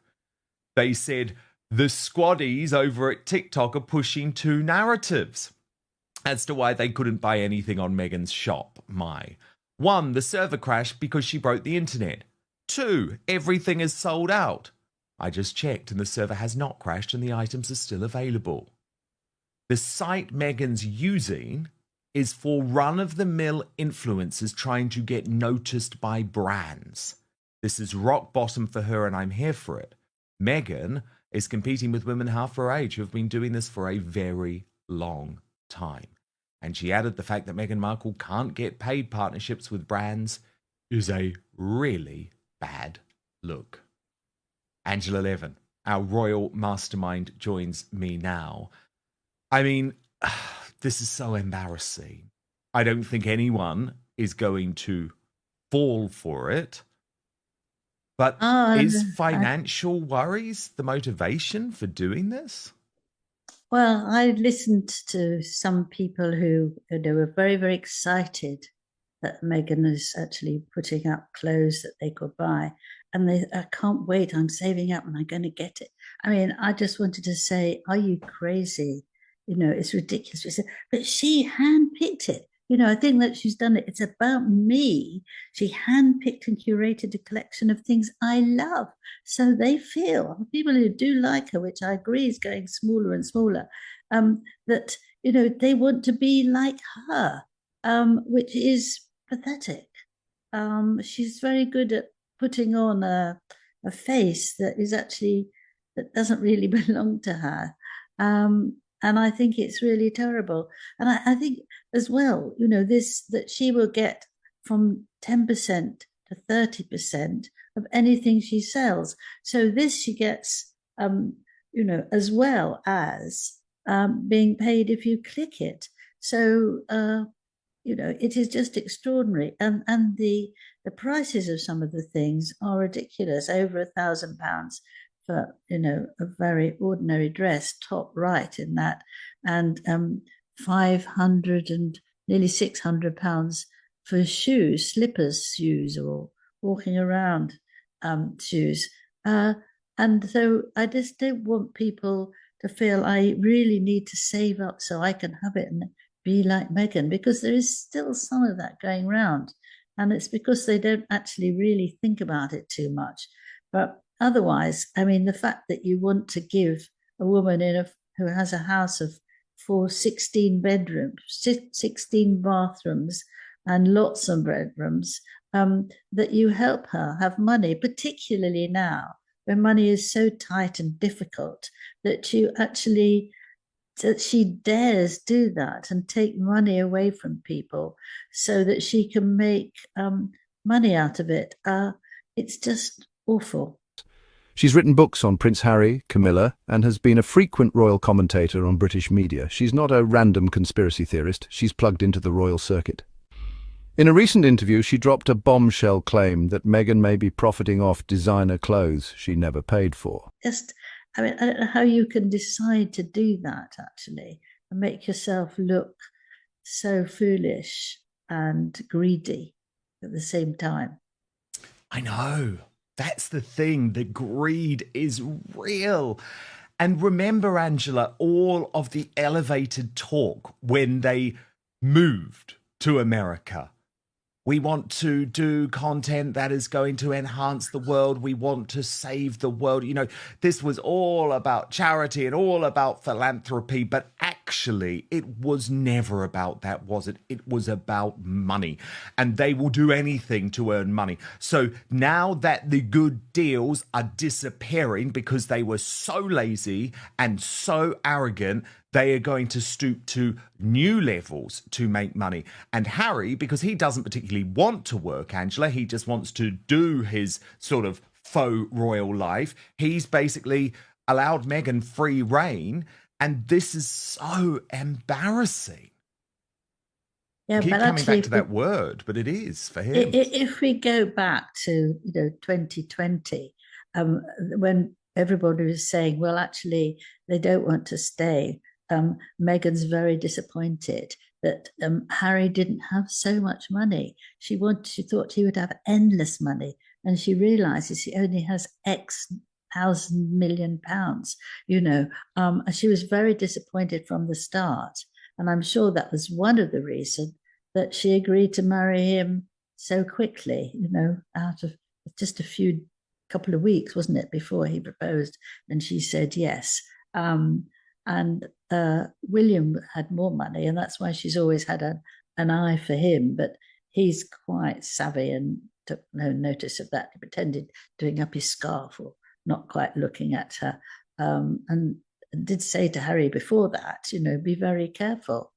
They said, the squaddies over at TikTok are pushing 2 narratives as to why they couldn't buy anything on Meghan's shop. 1, the server crashed because she broke the internet. 2, everything is sold out. I just checked and the server has not crashed and the items are still available. The site Meghan's using is for run-of-the-mill influencers trying to get noticed by brands. This is rock bottom for her and I'm here for it. Meghan is competing with women half her age who have been doing this for a very long time. And she added the fact that Meghan Markle can't get paid partnerships with brands is a really bad look. Angela Levan, our royal mastermind, joins me now. I mean, this is so embarrassing. I don't think anyone is going to fall for it. But is financial worries the motivation for doing this? Well, I listened to some people who they were very, very excited that Meghan is actually putting up clothes that they could buy. And I can't wait, I'm saving up and I'm going to get it. I mean, I just wanted to say, are you crazy? You know, it's ridiculous. But she handpicked it. You know, I think that she's done it. It's about me. She handpicked and curated a collection of things I love. So they feel, people who do like her, which I agree is going smaller and smaller, that, you know, they want to be like her, which is pathetic. She's very good at putting on a face that is actually, that doesn't really belong to her. And I think it's really terrible. And I think as well, you know, this, that she will get from 10% to 30% of anything she sells. So this she gets, you know, as well as being paid if you click it. So, you know, it is just extraordinary. And the prices of some of the things are ridiculous, over £1,000. For, you know, a very ordinary dress, top right in that, and 500 and nearly £600 for shoes, slippers shoes, or walking around shoes. And so I just don't want people to feel I really need to save up so I can have it and be like Meghan, because there is still some of that going around. And it's because they don't actually really think about it too much. But otherwise, I mean, the fact that you want to give a woman who has a house of 16 bedrooms, 16 bathrooms, and lots of bedrooms, that you help her have money, particularly now when money is so tight and difficult, that you actually, that she dares do that and take money away from people so that she can make money out of it. It's just awful. She's written books on Prince Harry, Camilla, and has been a frequent royal commentator on British media. She's not a random conspiracy theorist. She's plugged into the royal circuit. In a recent interview, she dropped a bombshell claim that Meghan may be profiting off designer clothes she never paid for. I don't know how you can decide to do that, actually, and make yourself look so foolish and greedy at the same time. I know. That's the thing. The greed is real. And remember, Angela, all of the elevated talk when they moved to America. We want to do content that is going to enhance the world. We want to save the world. You know, this was all about charity and all about philanthropy, but actually it was never about that, was it? It was about money, and they will do anything to earn money. So now that the good deals are disappearing because they were so lazy and so arrogant, they are going to stoop to new levels to make money. And Harry, because he doesn't particularly want to work, Angela, he just wants to do his sort of faux royal life. He's basically allowed Meghan free reign. And this is so embarrassing. Yeah, Keep but coming actually, back to that word, but it is for him. If we go back to 2020, when everybody was saying, well, actually, they don't want to stay. Meghan's very disappointed that Harry didn't have so much money. She thought he would have endless money, and she realizes he only has X thousand million pounds. And she was very disappointed from the start, and I'm sure that was one of the reasons that she agreed to marry him so quickly. Out of just a couple of weeks, wasn't it, before he proposed, and she said yes. And William had more money, and that's why she's always had an eye for him. But he's quite savvy and took no notice of that. He pretended doing up his scarf or not quite looking at her, and did say to Harry before that, be very careful.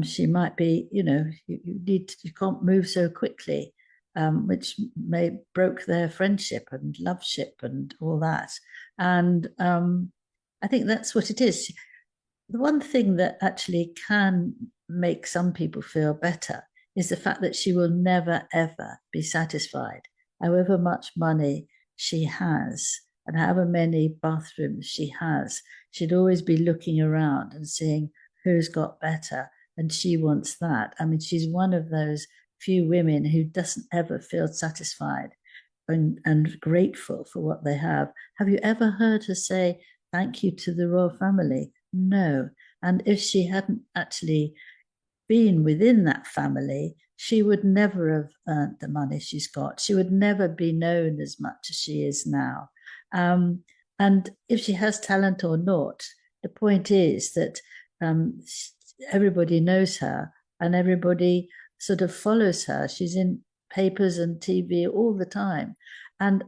She might be, you can't move so quickly, which broke their friendship and loveship and all that. And I think that's what it is. The one thing that actually can make some people feel better is the fact that she will never, ever be satisfied. However much money she has and however many bathrooms she has, she'd always be looking around and seeing who's got better, and she wants that. I mean, she's one of those few women who doesn't ever feel satisfied and grateful for what they have. Have you ever heard her say thank you to the royal family? No. And if she hadn't actually been within that family, she would never have earned the money she's got. She would never be known as much as she is now. And if she has talent or not, the point is that everybody knows her and everybody sort of follows her. She's in papers and TV all the time. And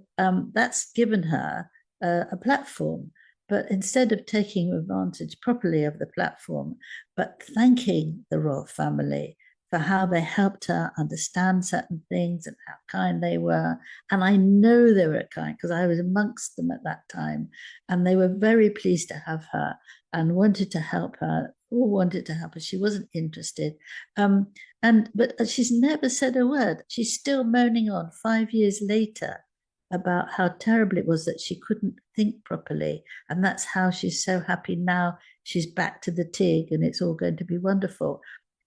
that's given her a platform. But instead of taking advantage properly of the platform, but thanking the royal family for how they helped her understand certain things and how kind they were. And I know they were kind because I was amongst them at that time. And they were very pleased to have her and wanted to help her, all wanted to help her. She wasn't interested. But she's never said a word. She's still moaning on 5 years later about how terrible it was that she couldn't think properly. And that's how she's so happy now. She's back to the TIG and it's all going to be wonderful.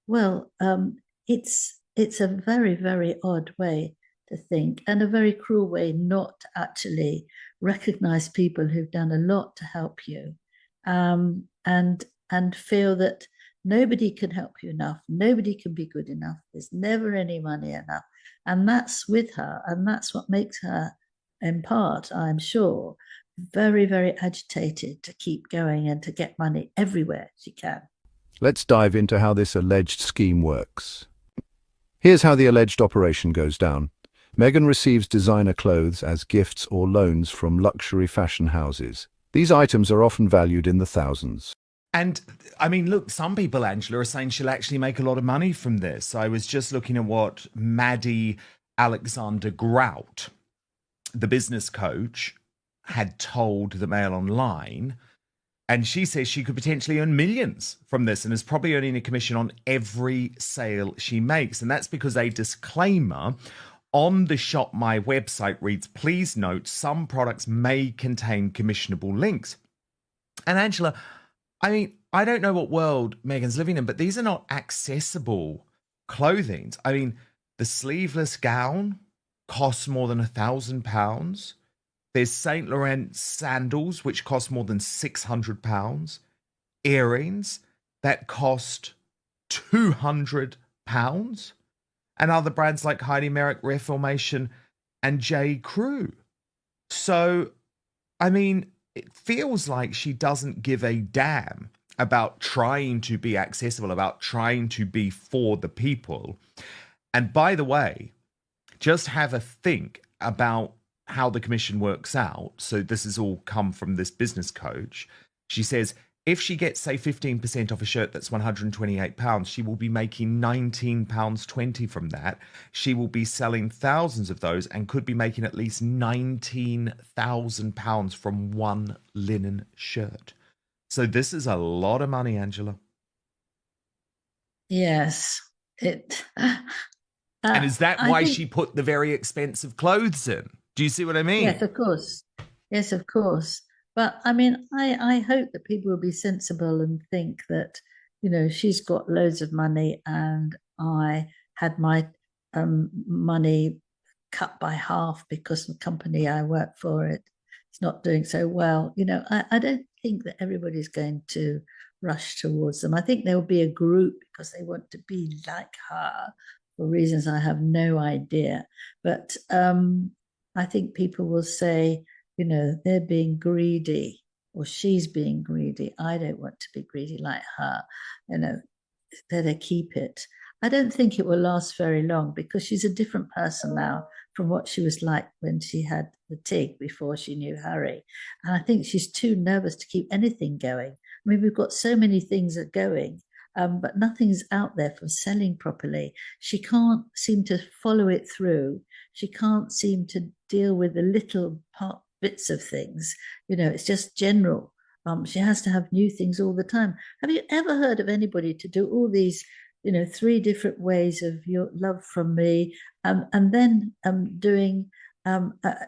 Well, it's a very, very odd way to think and a very cruel way not to actually recognize people who've done a lot to help you, and feel that nobody can help you enough. Nobody can be good enough. There's never any money enough. And that's with her. And that's what makes her, in part, I'm sure, very, very agitated to keep going and to get money everywhere she can. Let's dive into how this alleged scheme works. Here's how the alleged operation goes down. Meghan receives designer clothes as gifts or loans from luxury fashion houses. These items are often valued in the thousands. And I mean, look, some people, Angela, are saying she'll actually make a lot of money from this. I was just looking at what Maddie Alexander Grout, the business coach, had told the Mail Online. And she says she could potentially earn millions from this and is probably earning a commission on every sale she makes. And that's because a disclaimer on the Shop My website reads, please note some products may contain commissionable links. And Angela, I mean, I don't know what world Meghan's living in, but these are not accessible clothing. I mean, the sleeveless gown costs more than £1,000. There's Saint Laurent sandals, which cost more than £600. Earrings that cost £200. And other brands like Heidi Merrick, Reformation, and J. Crew. So, I mean, it feels like she doesn't give a damn about trying to be accessible, about trying to be for the people. And by the way, just have a think about how the commission works out. So this has all come from this business coach. She says if she gets, say, 15% off a shirt that's £128, she will be making £19.20 from that. She will be selling thousands of those and could be making at least £19,000 from one linen shirt. So this is a lot of money, Angela. Yes. And is that why she put the very expensive clothes in? Do you see what I mean? Yes, of course. Yes, of course. But I mean, I hope that people will be sensible and think that, you know, she's got loads of money and I had my money cut by half because the company I work for it's not doing so well. You know, I don't think that everybody's going to rush towards them. I think there will be a group because they want to be like her for reasons I have no idea. But I think people will say, you know, they're being greedy or she's being greedy. I don't want to be greedy like her. You know, better keep it. I don't think it will last very long because she's a different person now from what she was like when she had the TIG before she knew Harry. And I think she's too nervous to keep anything going. I mean, we've got so many things that are going, but nothing's out there for selling properly. She can't seem to follow it through. She can't seem to deal with the little bits of things. You know, it's just general. She has to have new things all the time. Have you ever heard of anybody to do all these, you know, 3 different ways of your love from me, and then doing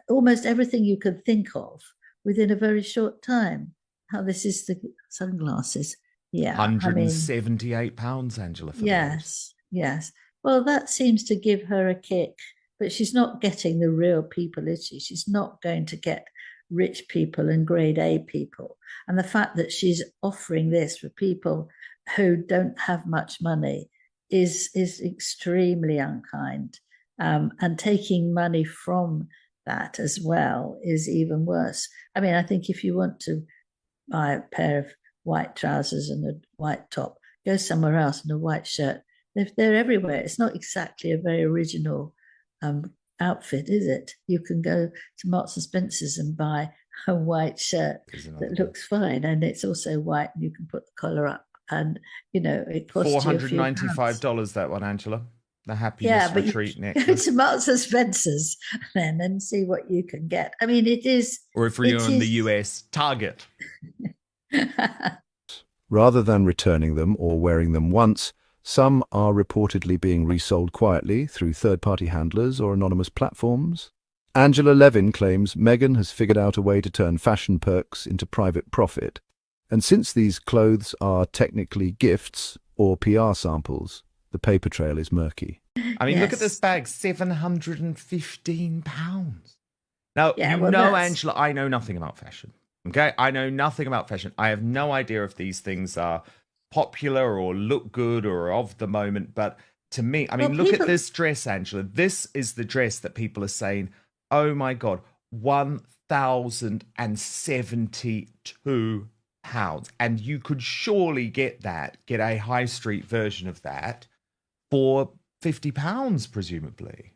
almost everything you could think of within a very short time? How this is the sunglasses. Yeah. £178, Angela, for yes, those. Yes. Well, that seems to give her a kick. But she's not getting the real people, is she? She's not going to get rich people and grade A people. And the fact that she's offering this for people who don't have much money is extremely unkind. And taking money from that as well is even worse. I mean, I think if you want to buy a pair of white trousers and a white top, go somewhere else in a white shirt. They're everywhere. It's not exactly a very original outfit, is it? You can go to Marks and Spencer's and buy a white shirt that looks fine, and it's also white, and you can put the collar up, and you know it costs $495. That one, Angela. The happiness retreat necklace. Go to Marks and Spencer's then and see what you can get. I mean, it is. Or if you're in the US, Target. Rather than returning them or wearing them once, some are reportedly being resold quietly through third-party handlers or anonymous platforms. Angela Levan claims Meghan has figured out a way to turn fashion perks into private profit. And since these clothes are technically gifts or PR samples, the paper trail is murky. I mean, look at this bag, £715. Now, Angela, I know nothing about fashion. Okay? I know nothing about fashion. I have no idea if these things are popular or look good or of the moment, but to me, I mean, look at this dress, Angela. This is the dress that people are saying, oh my God, £1,072. And you could surely get a high street version of that for £50, presumably.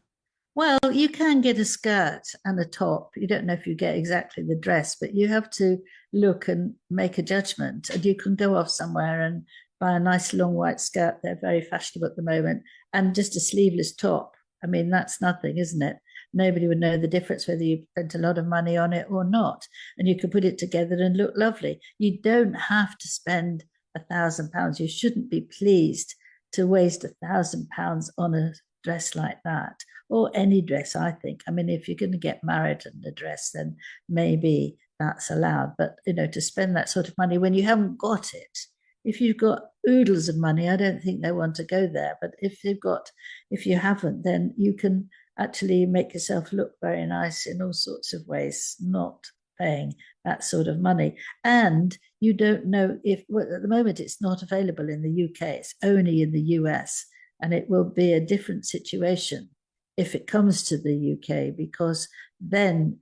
Well, you can get a skirt and a top. You don't know if you get exactly the dress, but you have to look and make a judgment. And you can go off somewhere and buy a nice long white skirt. They're very fashionable at the moment. And just a sleeveless top. I mean, that's nothing, isn't it? nobody would know the difference whether you spent a lot of money on it or not. And you could put it together and look lovely. You don't have to spend £1,000. You shouldn't be pleased to waste £1,000 on a dress like that, or any dress, I think. I mean, if you're going to get married in a dress, then maybe that's allowed. But, to spend that sort of money when you haven't got it, if you've got oodles of money, I don't think they want to go there. But if you haven't, then you can actually make yourself look very nice in all sorts of ways, not paying that sort of money. And you don't know at the moment it's not available in the UK, it's only in the US. And it will be a different situation if it comes to the UK, because then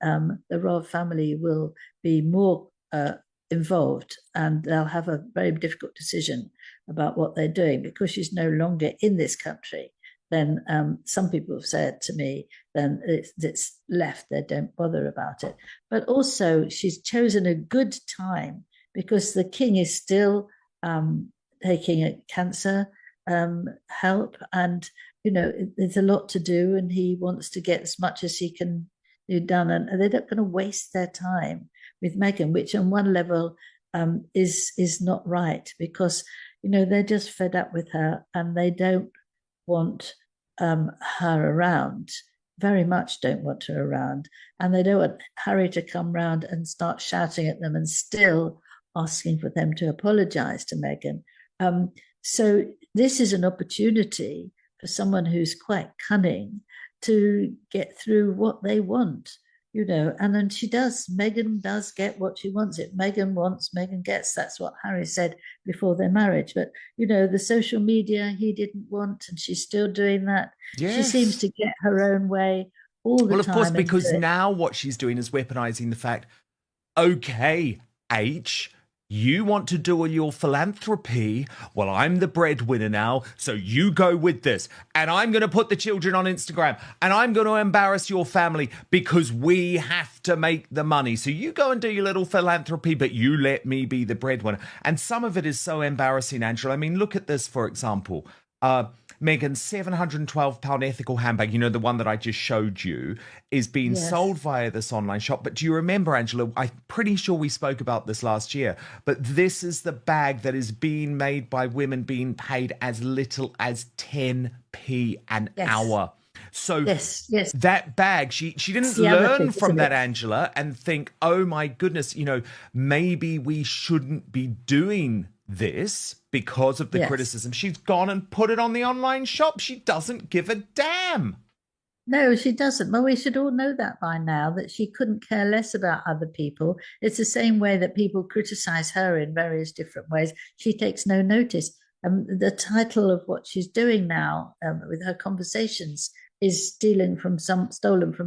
the royal family will be more involved, and they'll have a very difficult decision about what they're doing. Because she's no longer in this country, then some people have said to me, then it's left, they don't bother about it. But also she's chosen a good time, because the king is still taking a cancer help, and there's a lot to do, and he wants to get as much as he can do done, and they're not going to waste their time with Meghan, which on one level is not right, because they're just fed up with her and they don't want her around, very much don't want her around, and they don't want Harry to come round and start shouting at them and still asking for them to apologize to Meghan. So this is an opportunity for someone who's quite cunning to get through what they want, and then she does. Meghan does get what she wants. It Meghan wants, Meghan gets. That's what Harry said before their marriage. But, the social media he didn't want, and she's still doing that. Yes. She seems to get her own way all the time. Well, of course, because now what she's doing is weaponizing the fact, okay, H, you want to do all your philanthropy. Well, I'm the breadwinner now, so you go with this. And I'm going to put the children on Instagram, and I'm going to embarrass your family because we have to make the money. So you go and do your little philanthropy, but you let me be the breadwinner. And some of it is so embarrassing, Angela. I mean, look at this, for example. Meghan's £712 ethical handbag, the one that I just showed you, is being sold via this online shop. But do you remember, Angela, I'm pretty sure we spoke about this last year, but this is the bag that is being made by women being paid as little as 10p an hour. So that bag, she didn't learn from that, Angela, and think, oh my goodness, maybe we shouldn't be doing this because of the criticism. She's gone and put it on the online shop. She doesn't give a damn. No, she doesn't. Well, we should all know that by now, that she couldn't care less about other people. It's the same way that people criticize her in various different ways. She takes no notice. The title of what she's doing now with her conversations is stolen from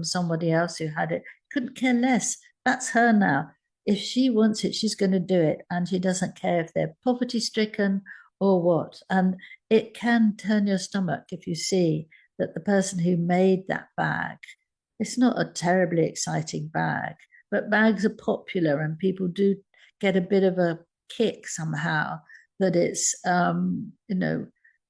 somebody else who had it. Couldn't care less. That's her now. If she wants it, she's going to do it. And she doesn't care if they're poverty stricken or what. And it can turn your stomach if you see that the person who made that bag, it's not a terribly exciting bag, but bags are popular and people do get a bit of a kick somehow that it's,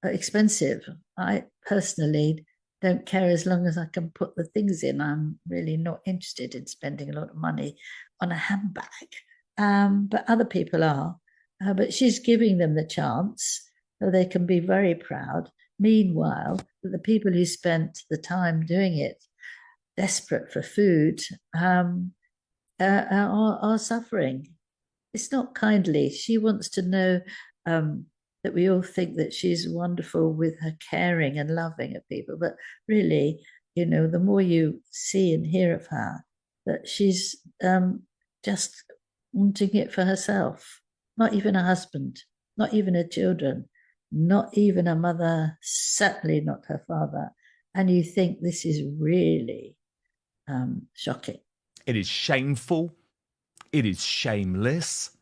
expensive. I personally don't care as long as I can put the things in. I'm really not interested in spending a lot of money on a handbag, but other people are. But she's giving them the chance so they can be very proud. Meanwhile, the people who spent the time doing it, desperate for food, are suffering. It's not kindly. She wants to know that we all think that she's wonderful with her caring and loving of people. But really, the more you see and hear of her, that she's just wanting it for herself. Not even a husband, not even her children, not even a mother, certainly not her father. And you think this is really shocking. It is shameful. It is shameless.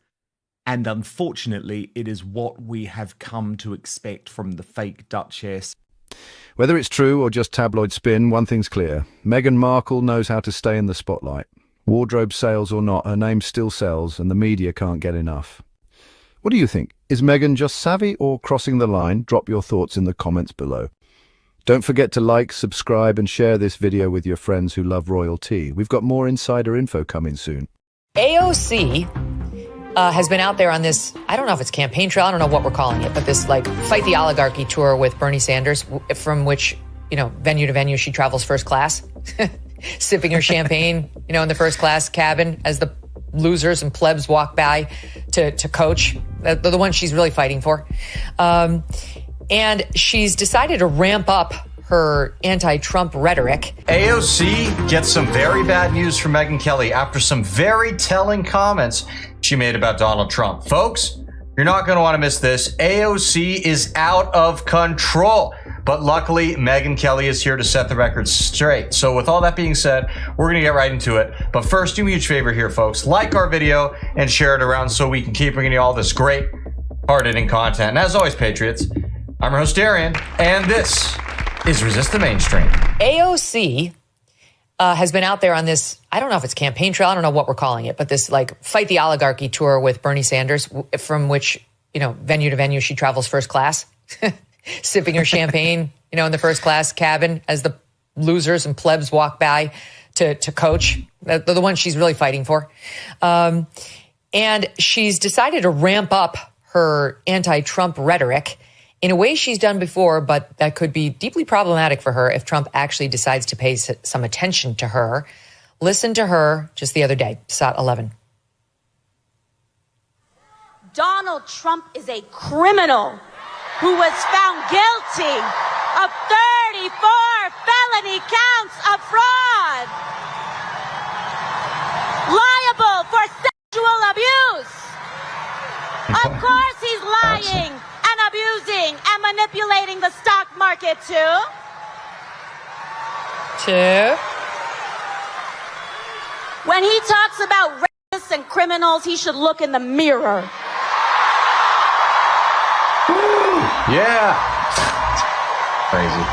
And unfortunately, it is what we have come to expect from the fake Duchess. Whether it's true or just tabloid spin, one thing's clear. Meghan Markle knows how to stay in the spotlight. Wardrobe sales or not, her name still sells and the media can't get enough. What do you think? Is Meghan just savvy or crossing the line? Drop your thoughts in the comments below. Don't forget to like, subscribe, and share this video with your friends who love royalty. We've got more insider info coming soon. AOC has been out there on this, I don't know if it's campaign trail, I don't know what we're calling it, but this like fight the oligarchy tour with Bernie Sanders, from which, venue to venue, she travels first class, sipping her champagne, in the first class cabin as the losers and plebs walk by to coach. They're the ones she's really fighting for. And she's decided to ramp up her anti-Trump rhetoric. AOC gets some very bad news from Megyn Kelly after some very telling comments she made about Donald Trump. Folks, you're not going to want to miss this. AOC is out of control. But luckily, Megyn Kelly is here to set the record straight. So with all that being said, we're going to get right into it. But first, do me a huge favor here, folks. Like our video and share it around so we can keep bringing you all this great, hard-hitting content. And as always, Patriots, I'm your host, Darian, and this is Resist the Mainstream. AOC has been out there on this, I don't know if it's campaign trail, I don't know what we're calling it, but this like fight the oligarchy tour with Bernie Sanders, from which, venue to venue, she travels first class, sipping her champagne, in the first class cabin as the losers and plebs walk by to coach. They're the ones she's really fighting for. And she's decided to ramp up her anti-Trump rhetoric in a way she's done before, but that could be deeply problematic for her if Trump actually decides to pay some attention to her. Listen to her just the other day, SOT 11. Donald Trump is a criminal who was found guilty of 34 felony counts of fraud, liable for sexual abuse. Of course he's lying and abusing and manipulating the stock market too. When he talks about rapists and criminals, he should look in the mirror. Yeah. Crazy.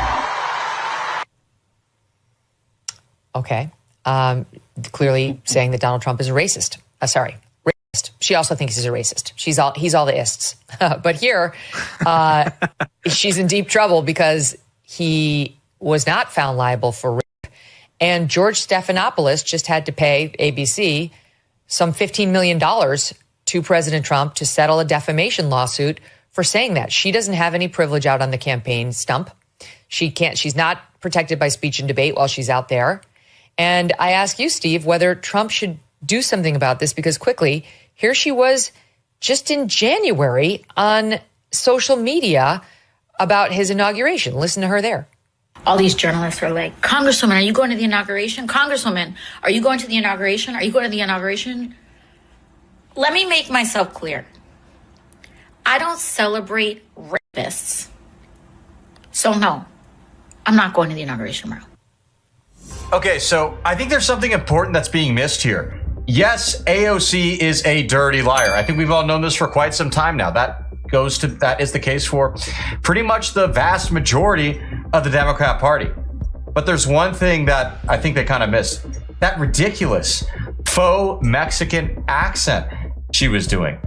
Okay. Clearly saying that Donald Trump is a racist. Racist. She also thinks he's a racist. He's all the ists. But here, she's in deep trouble because he was not found liable for rape. And George Stephanopoulos just had to pay ABC some $15 million to President Trump to settle a defamation lawsuit for saying that. She doesn't have any privilege out on the campaign stump. She's not protected by speech and debate while she's out there. And I ask you, Steve, whether Trump should do something about this, because quickly, here she was just in January on social media about his inauguration. Listen to her there. All these journalists are like, Congresswoman, are you going to the inauguration? Congresswoman, are you going to the inauguration? Are you going to the inauguration? Let me make myself clear. I don't celebrate rapists. So no, I'm not going to the inauguration tomorrow. Okay, so I think there's something important that's being missed here. Yes, AOC is a dirty liar. I think we've all known this for quite some time now. That is the case for pretty much the vast majority of the Democrat Party. But there's one thing that I think they kind of missed. That ridiculous faux Mexican accent she was doing.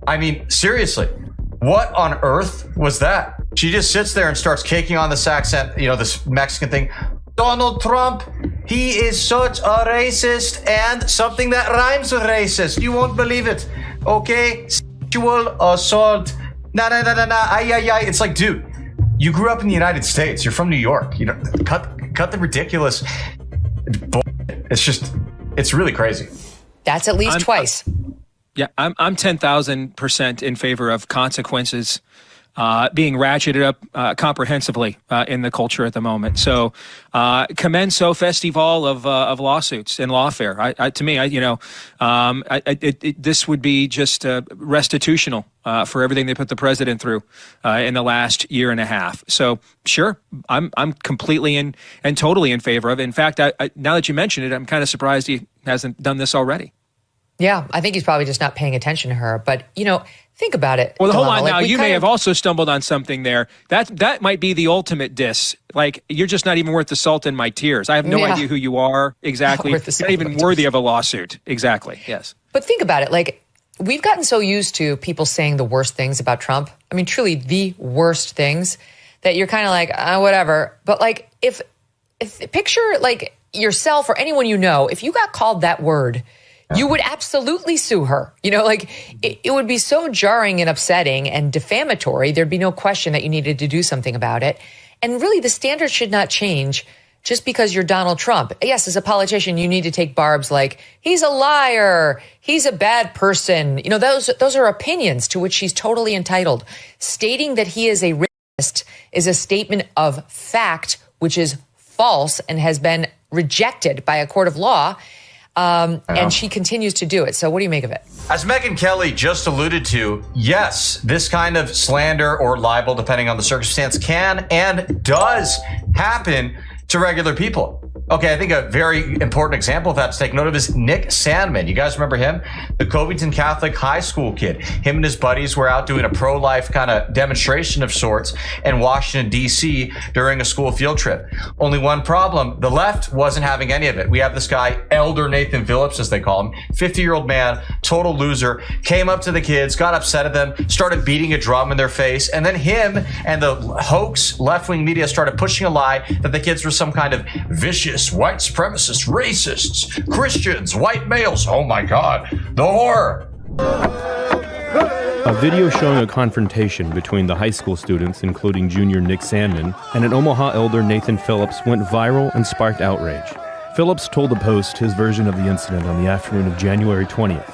I mean, seriously, what on earth was that? She just sits there and starts caking on this accent, this Mexican thing. Donald Trump, he is such a racist, and something that rhymes with racist. You won't believe it. Okay? Sexual assault. Nah. It's like, dude, you grew up in the United States. You're from New York. Cut the ridiculous bullshit. It's really crazy. That's at least twice. Yeah, I'm 10,000% in favor of consequences being ratcheted up comprehensively in the culture at the moment. So commenso festival of lawsuits and lawfare. This would be just restitutional for everything they put the president through in the last year and a half. So sure, I'm completely and totally in favor of it. In fact, now that you mention it, I'm kind of surprised he hasn't done this already. Yeah, I think he's probably just not paying attention to her. But, think about it. Well, hold on now. You may have also stumbled on something there. That might be the ultimate diss. Like, you're just not even worth the salt in my tears. I have no idea who you are exactly. Not even worthy of a lawsuit. Exactly, yes. But think about it. Like, we've gotten so used to people saying the worst things about Trump. I mean, truly the worst things, that you're kind of like, whatever. But like, if picture like yourself or anyone you know, if you got called that word, you would absolutely sue her. You know, like it would be so jarring and upsetting and defamatory. There'd be no question that you needed to do something about it. And really, the standards should not change just because you're Donald Trump. Yes, as a politician, you need to take barbs like, he's a liar, he's a bad person. You know, those are opinions to which she's totally entitled. Stating that he is a racist is a statement of fact, which is false and has been rejected by a court of law. And she continues to do it. So what do you make of it? As Megyn Kelly just alluded to, yes, this kind of slander or libel, depending on the circumstance, can and does happen to regular people. Okay, I think a very important example of that to take note of is Nick Sandmann. You guys remember him? The Covington Catholic high school kid. Him and his buddies were out doing a pro-life kind of demonstration of sorts in Washington, D.C. during a school field trip. Only one problem, the left wasn't having any of it. We have this guy, Elder Nathan Phillips, as they call him, 50-year-old man, total loser, came up to the kids, got upset at them, started beating a drum in their face, and then him and the hoax left-wing media started pushing a lie that the kids were some kind of vicious white supremacists, racists, Christians, white males. Oh my God, the horror. A video showing a confrontation between the high school students, including junior Nick Sandmann, and an Omaha elder Nathan Phillips went viral and sparked outrage. Phillips told the Post his version of the incident on the afternoon of January 20th.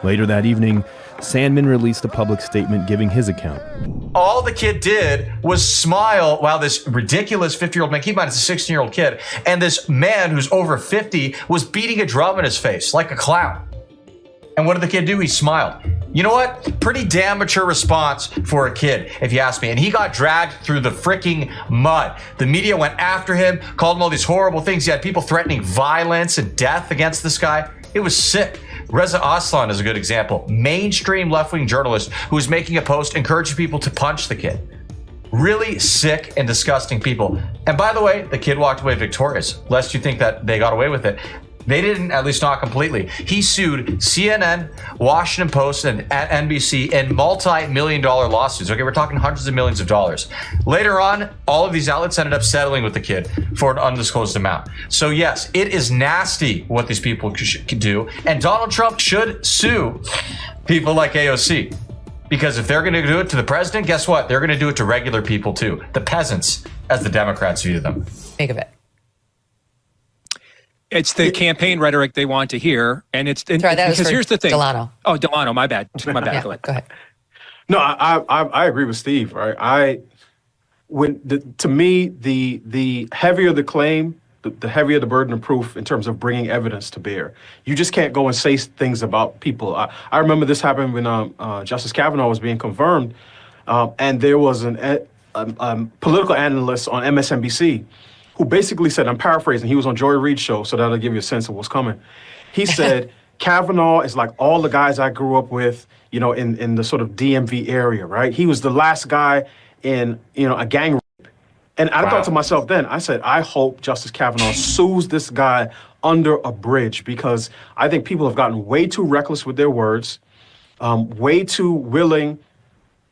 Later that evening, Sandmann released a public statement giving his account. All the kid did was smile while this ridiculous 50-year-old man, keep in mind it's a 16-year-old kid, and this man who's over 50 was beating a drum in his face like a clown. And what did the kid do? He smiled. You know what? Pretty damn mature response for a kid, if you ask me. And he got dragged through the freaking mud. The media went after him, called him all these horrible things. He had people threatening violence and death against this guy. It was sick. Reza Aslan is a good example. Mainstream left-wing journalist who was making a post encouraging people to punch the kid. Really sick and disgusting people. And by the way, the kid walked away victorious, lest you think that they got away with it. They didn't, at least not completely. He sued CNN, Washington Post, and NBC in multi-million-dollar lawsuits. Okay, we're talking hundreds of millions of dollars. Later on, all of these outlets ended up settling with the kid for an undisclosed amount. So yes, it is nasty what these people can do. And Donald Trump should sue people like AOC. Because if they're going to do it to the president, guess what? They're going to do it to regular people too. The peasants, as the Democrats view them. Make of it. It's the campaign rhetoric they want to hear, and it's because here's the thing. Delano. Oh, Delano, my bad. My bad. Yeah, go ahead. Go ahead. No, I agree with Steve. Right? To me, the heavier the claim, the heavier the burden of proof in terms of bringing evidence to bear. You just can't go and say things about people. I remember this happened when Justice Kavanaugh was being confirmed, and there was a political analyst on MSNBC who basically said, I'm paraphrasing, he was on Joy Reid's show, so that'll give you a sense of what's coming. He said, Kavanaugh is like all the guys I grew up with, in the sort of DMV area, right? He was the last guy in, a gang rape. And I thought to myself then, I said, I hope Justice Kavanaugh sues this guy under a bridge, because I think people have gotten way too reckless with their words, way too willing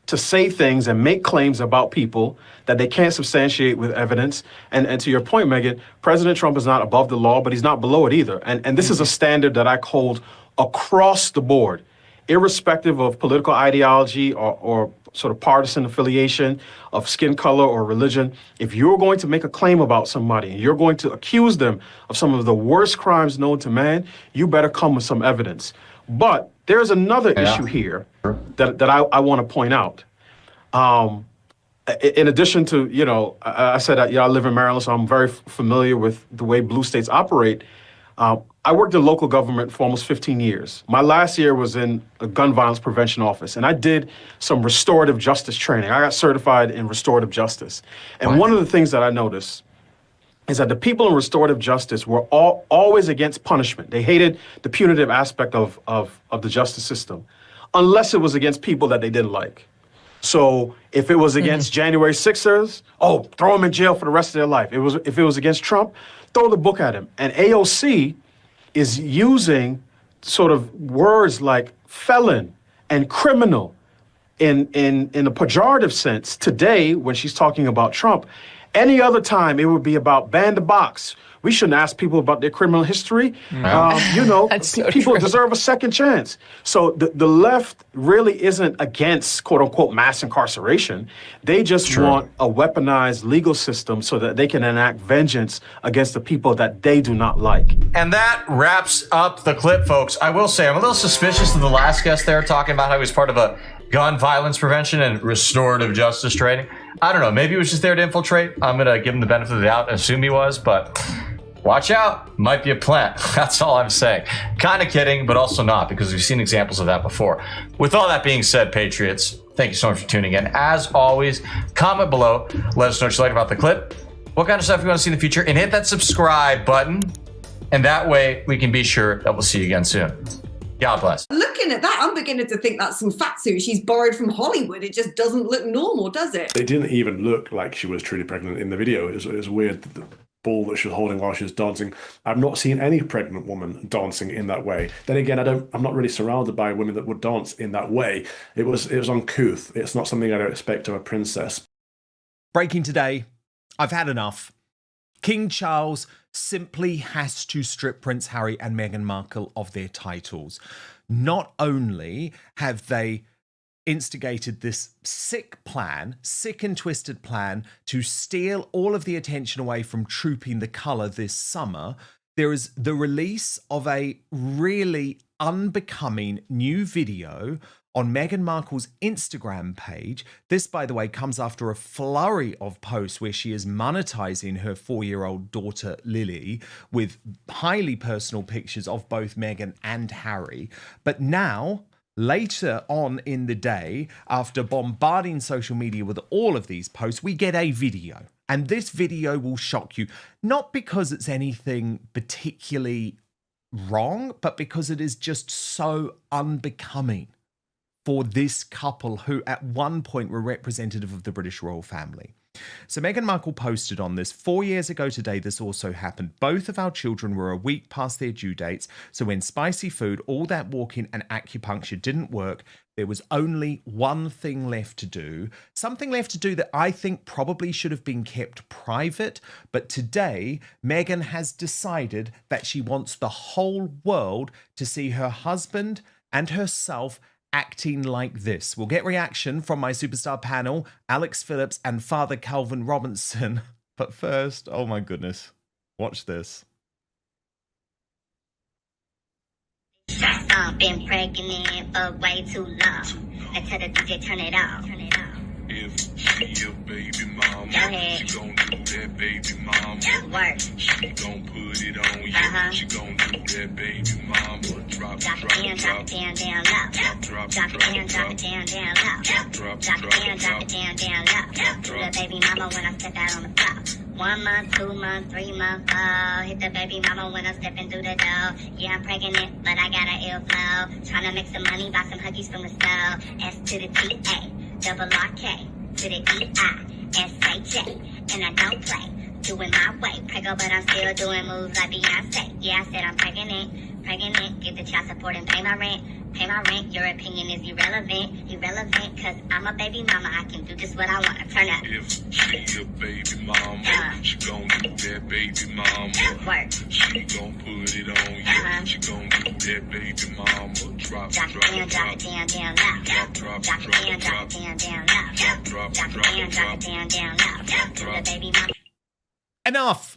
to say things and make claims about people that they can't substantiate with evidence. And to your point, Megyn, President Trump is not above the law, but he's not below it either. And this is a standard that I hold across the board, irrespective of political ideology or sort of partisan affiliation, of skin color or religion. If you're going to make a claim about somebody and you're going to accuse them of some of the worst crimes known to man, you better come with some evidence. But there's another issue here that I want to point out. In addition to, I said that, I live in Maryland, so I'm very familiar with the way blue states operate. I worked in local government for almost 15 years. My last year was in a gun violence prevention office, and I did some restorative justice training. I got certified in restorative justice. And one of the things that I noticed is that the people in restorative justice were always against punishment. They hated the punitive aspect of the justice system, unless it was against people that they didn't like. So if it was against January 6ers, throw them in jail for the rest of their life. If it was against Trump, throw the book at him. And AOC is using sort of words like felon and criminal in a pejorative sense. Today, when she's talking about Trump, any other time it would be about ban the box. We shouldn't ask people about their criminal history. People deserve a second chance. So the left really isn't against, quote unquote, mass incarceration. They just want a weaponized legal system so that they can enact vengeance against the people that they do not like. And that wraps up the clip, folks. I will say I'm a little suspicious of the last guest there talking about how he was part of a gun violence prevention and restorative justice training. I don't know. Maybe he was just there to infiltrate. I'm going to give him the benefit of the doubt and assume he was, but watch out. Might be a plant. That's all I'm saying. Kind of kidding, but also not, because we've seen examples of that before. With all that being said, Patriots, thank you so much for tuning in. As always, comment below. Let us know what you like about the clip, what kind of stuff you want to see in the future, and hit that subscribe button. And that way we can be sure that we'll see you again soon. God bless. Looking at that, I'm beginning to think that's some fat suit she's borrowed from Hollywood. It just doesn't look normal, does it? It didn't even look like she was truly pregnant in the video. It was weird, the ball that she was holding while she was dancing. I've not seen any pregnant woman dancing in that way. Then again, I'm not really surrounded by women that would dance in that way. It was uncouth. It's not something I don't expect of a princess. Breaking today, I've had enough. King Charles simply has to strip Prince Harry and Meghan Markle of their titles. Not only have they instigated this sick and twisted plan to steal all of the attention away from Trooping the Colour this summer, there is the release of a really unbecoming new video on Meghan Markle's Instagram page. This, by the way, comes after a flurry of posts where she is monetizing her 4-year-old daughter, Lily, with highly personal pictures of both Meghan and Harry. But now, later on in the day, after bombarding social media with all of these posts, we get a video. And this video will shock you, not because it's anything particularly wrong, but because it is just so unbecoming for this couple who at one point were representative of the British royal family. So Meghan Markle posted on this, 4 years ago today, this also happened. Both of our children were a week past their due dates. So when spicy food, all that walking and acupuncture didn't work, there was only one thing left to do. Something left to do that I think probably should have been kept private. But today, Meghan has decided that she wants the whole world to see her husband and herself acting like this. We'll get reaction from my superstar panel, Alex Phillips and Father Calvin Robinson. But first, oh my goodness, watch this. I've been pregnant for way too long. I tell the DJ turn it off. If she a baby mama, she gon' do that baby mama. Work. She gon' put it on you. She gon' do that baby mama. Drop it down, drop it down low. Drop it down, drop it down low. Drop it down, drop it down low. Do the baby mama when I step out on the floor. 1 month, 2 months, 3 months, oh. Hit the baby mama when I'm stepping through the door. Yeah, I'm pregnant, but I got an ill flow. Tryna make some money, buy some huggies from the store. S to the T-A, double R-K, to the E-I-S-H-A. And I don't play, doing my way. Preggo, but I'm still doing moves like Beyonce. Yeah, I said I'm pregnant. Get the child support and pay my rent. Your opinion is irrelevant, cause I'm a baby mama. I can do just what I want. Turn up. If she a baby mama, she gon' do that baby mama. Work. She gon' put it on you. She gon' do that baby mama. Drop it down low. Drop it down low. Do the baby mama. Enough.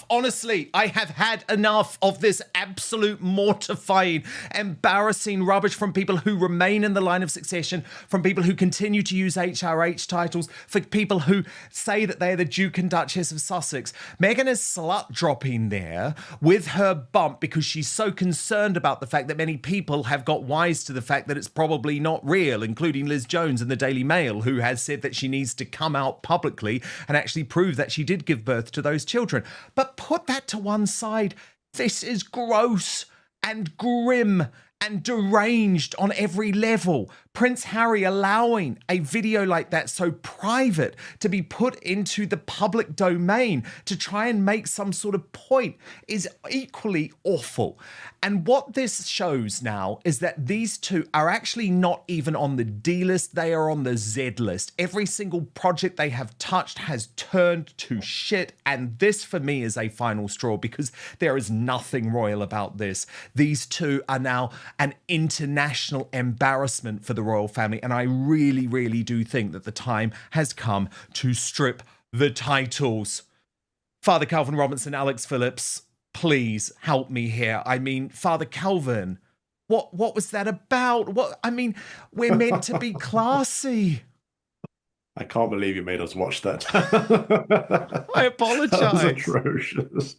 Honestly, I have had enough of this absolute mortifying, embarrassing rubbish from people who remain in the line of succession, from people who continue to use HRH titles, for people who say that they're the Duke and Duchess of Sussex. Meghan is slut dropping there with her bump because she's so concerned about the fact that many people have got wise to the fact that it's probably not real, including Liz Jones in the Daily Mail, who has said that she needs to come out publicly and actually prove that she did give birth to those children. But put that to one side. This is gross and grim and deranged on every level. Prince Harry allowing a video like that, so private, to be put into the public domain to try and make some sort of point is equally awful. And what this shows now is that these two are actually not even on the D list, they are on the Z list. Every single project they have touched has turned to shit, and this for me is a final straw because there is nothing royal about this. These two are now an international embarrassment for the royal family, and I really, really do think that the time has come to strip the titles. Father Calvin Robinson, Alex Phillips, please help me here. I mean, Father Calvin, what was that about? We're meant to be classy. I can't believe you made us watch that. I apologize. That was atrocious.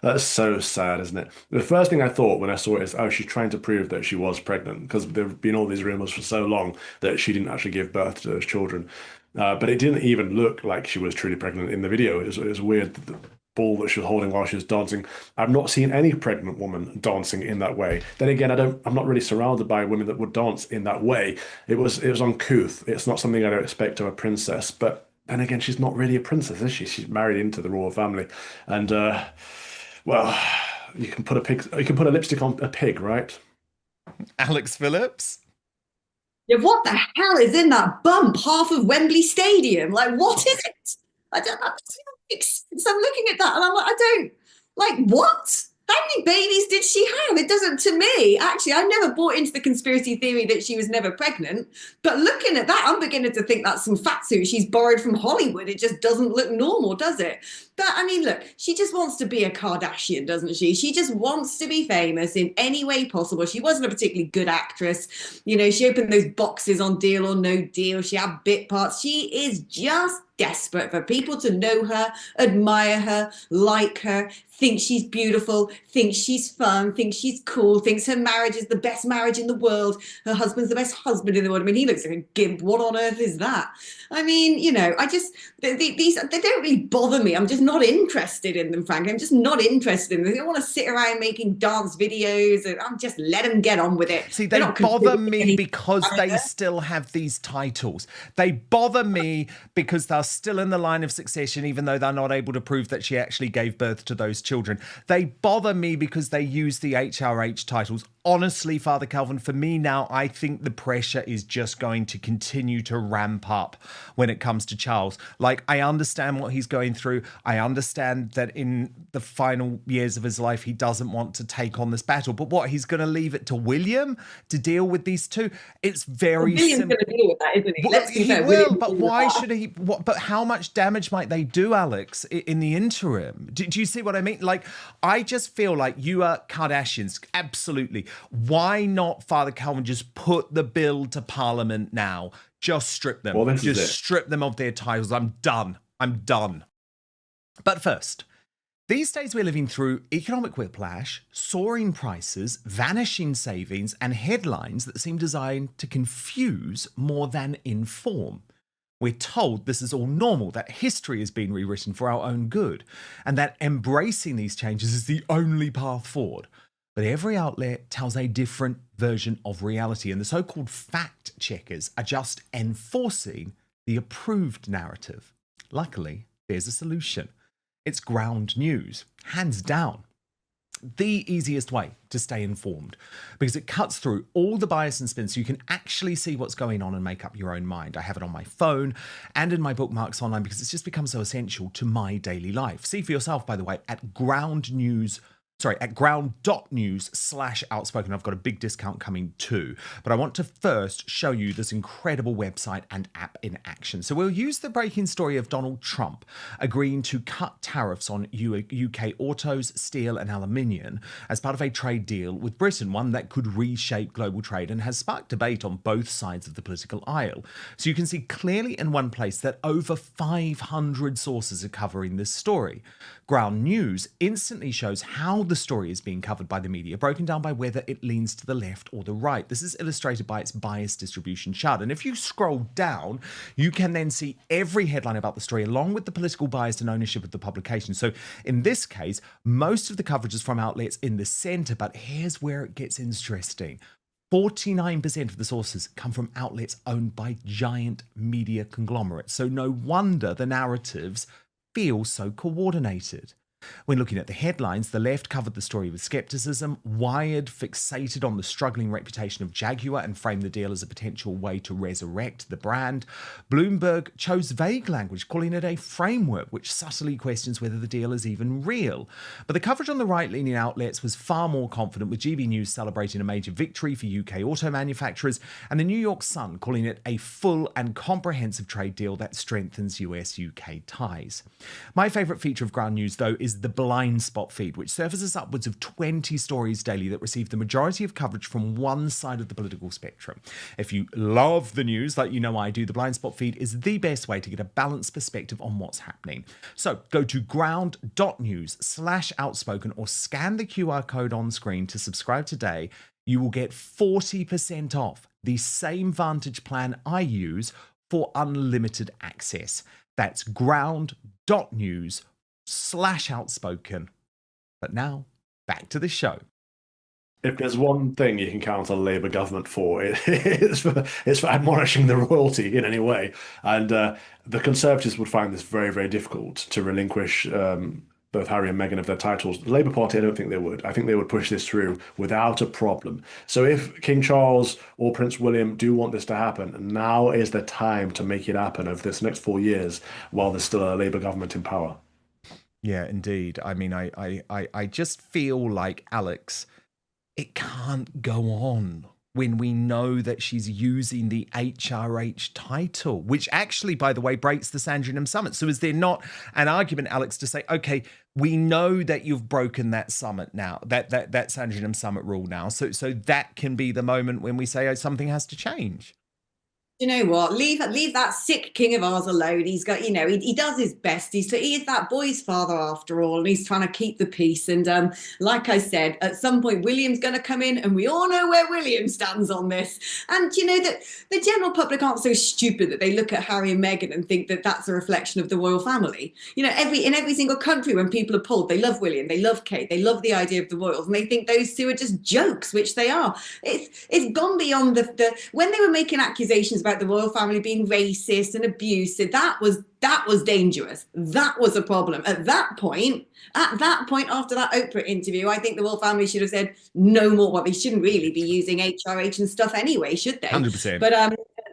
That's so sad, isn't it? The first thing I thought when I saw it is, oh, she's trying to prove that she was pregnant, because there have been all these rumors for so long that she didn't actually give birth to those children. But it didn't even look like she was truly pregnant in the video. It was weird. The ball that she was holding while she was dancing. I've not seen any pregnant woman dancing in that way. Then again, I'm not really surrounded by women that would dance in that way. It was uncouth. It's not something I don't expect of a princess. But then again, she's not really a princess, is she? She's married into the royal family, and well, you can put a lipstick on a pig, right? Alex Phillips? Yeah, what the hell is in that bump half of Wembley Stadium? Like, what is it? I don't understand. I'm looking at that and I'm like, I don't, like, what? How many babies did she have? It doesn't, to me, actually, I never bought into the conspiracy theory that she was never pregnant. But looking at that, I'm beginning to think that's some fat suit she's borrowed from Hollywood. It just doesn't look normal, does it? But I mean, look, she just wants to be a Kardashian, doesn't she? She just wants to be famous in any way possible. She wasn't a particularly good actress. You know, she opened those boxes on Deal or No Deal. She had bit parts. She is just desperate for people to know her, admire her, like her, think she's beautiful, think she's fun, think she's cool, thinks her marriage is the best marriage in the world, her husband's the best husband in the world. I mean, he looks like a gimp. What on earth is that? I mean, you know, I just, these, they don't really bother me. I'm just not interested in them, frankly. I'm just not interested in them. They don't want to sit around making dance videos, and I'm just let them get on with it. See, they bother me because they still have these titles. They bother me because they're still in the line of succession, even though they're not able to prove that she actually gave birth to those children. They bother me because they use the HRH titles. Honestly, Father Calvin, for me now, I think the pressure is just going to continue to ramp up when it comes to Charles. Like, I understand what he's going through. I understand that in the final years of his life, he doesn't want to take on this battle. But what, he's going to leave it to William to deal with these two? It's very William's simple. going to deal with that, isn't he? Well, he will, but why should he? But how much damage might they do, Alex, in the interim? Do you see what I mean? Like, I just feel like you are Kardashians, absolutely. Why not, Father Calvin, just put the bill to Parliament now? Just strip them. Well, just strip them of their titles. I'm done. But first, these days we're living through economic whiplash, soaring prices, vanishing savings, and headlines that seem designed to confuse more than inform. We're told this is all normal, that history has been rewritten for our own good, and that embracing these changes is the only path forward. But every outlet tells a different version of reality, and the so-called fact checkers are just enforcing the approved narrative. Luckily, there's a solution. It's ground news, hands down. The easiest way to stay informed, because it cuts through all the bias and spin so you can actually see what's going on and make up your own mind. I have it on my phone and in my bookmarks online because it's just become so essential to my daily life. See for yourself, by the way, at ground.news/outspoken. I've got a big discount coming too. But I want to first show you this incredible website and app in action. So we'll use the breaking story of Donald Trump agreeing to cut tariffs on UK autos, steel and aluminium as part of a trade deal with Britain, one that could reshape global trade and has sparked debate on both sides of the political aisle. So you can see clearly in one place that over 500 sources are covering this story. Ground News instantly shows how the story is being covered by the media, broken down by whether it leans to the left or the right. This is illustrated by its bias distribution chart. And if you scroll down, you can then see every headline about the story, along with the political bias and ownership of the publication. So in this case, most of the coverage is from outlets in the centre, but here's where it gets interesting. 49% of the sources come from outlets owned by giant media conglomerates. So no wonder the narratives feel so coordinated. When looking at the headlines, the left covered the story with skepticism, Wired fixated on the struggling reputation of Jaguar and framed the deal as a potential way to resurrect the brand. Bloomberg chose vague language, calling it a framework, which subtly questions whether the deal is even real. But the coverage on the right-leaning outlets was far more confident, with GB News celebrating a major victory for UK auto manufacturers and the New York Sun calling it a full and comprehensive trade deal that strengthens US-UK ties. My favourite feature of Ground News, though, is the blind spot feed, which surfaces upwards of 20 stories daily that receive the majority of coverage from one side of the political spectrum. If you love the news, like you know I do, the blind spot feed is the best way to get a balanced perspective on what's happening. So go to ground.news/outspoken or scan the QR code on screen to subscribe today. You will get 40% off the same Vantage plan I use for unlimited access. That's ground.news/outspoken. But now, back to the show. If there's one thing you can count on a Labour government for, it's for admonishing the royalty in any way. And the Conservatives would find this very, very difficult to relinquish both Harry and Meghan of their titles. The Labour Party, I don't think they would. I think they would push this through without a problem. So if King Charles or Prince William do want this to happen, now is the time to make it happen over this next 4 years while there's still a Labour government in power. Yeah, indeed. I mean, I just feel like, Alex, it can't go on when we know that she's using the HRH title, which actually, by the way, breaks the Sandringham Summit. So is there not an argument, Alex, to say, okay, we know that you've broken that summit now, that Sandringham Summit rule now. So that can be the moment when we say, oh, something has to change. You know what? Leave that sick king of ours alone. He's got, he does his best. He is that boy's father after all, and he's trying to keep the peace. And like I said, at some point, William's going to come in, and we all know where William stands on this. And you know that the general public aren't so stupid that they look at Harry and Meghan and think that that's a reflection of the royal family. You know, in every single country, when people are polled, they love William, they love Kate, they love the idea of the royals, and they think those two are just jokes, which they are. It's gone beyond the when they were making accusations about the royal family being racist and abusive, that was dangerous. That was a problem. At that point, after that Oprah interview, I think the royal family should have said no more. Well, they shouldn't really be using HRH and stuff anyway, should they? 100%.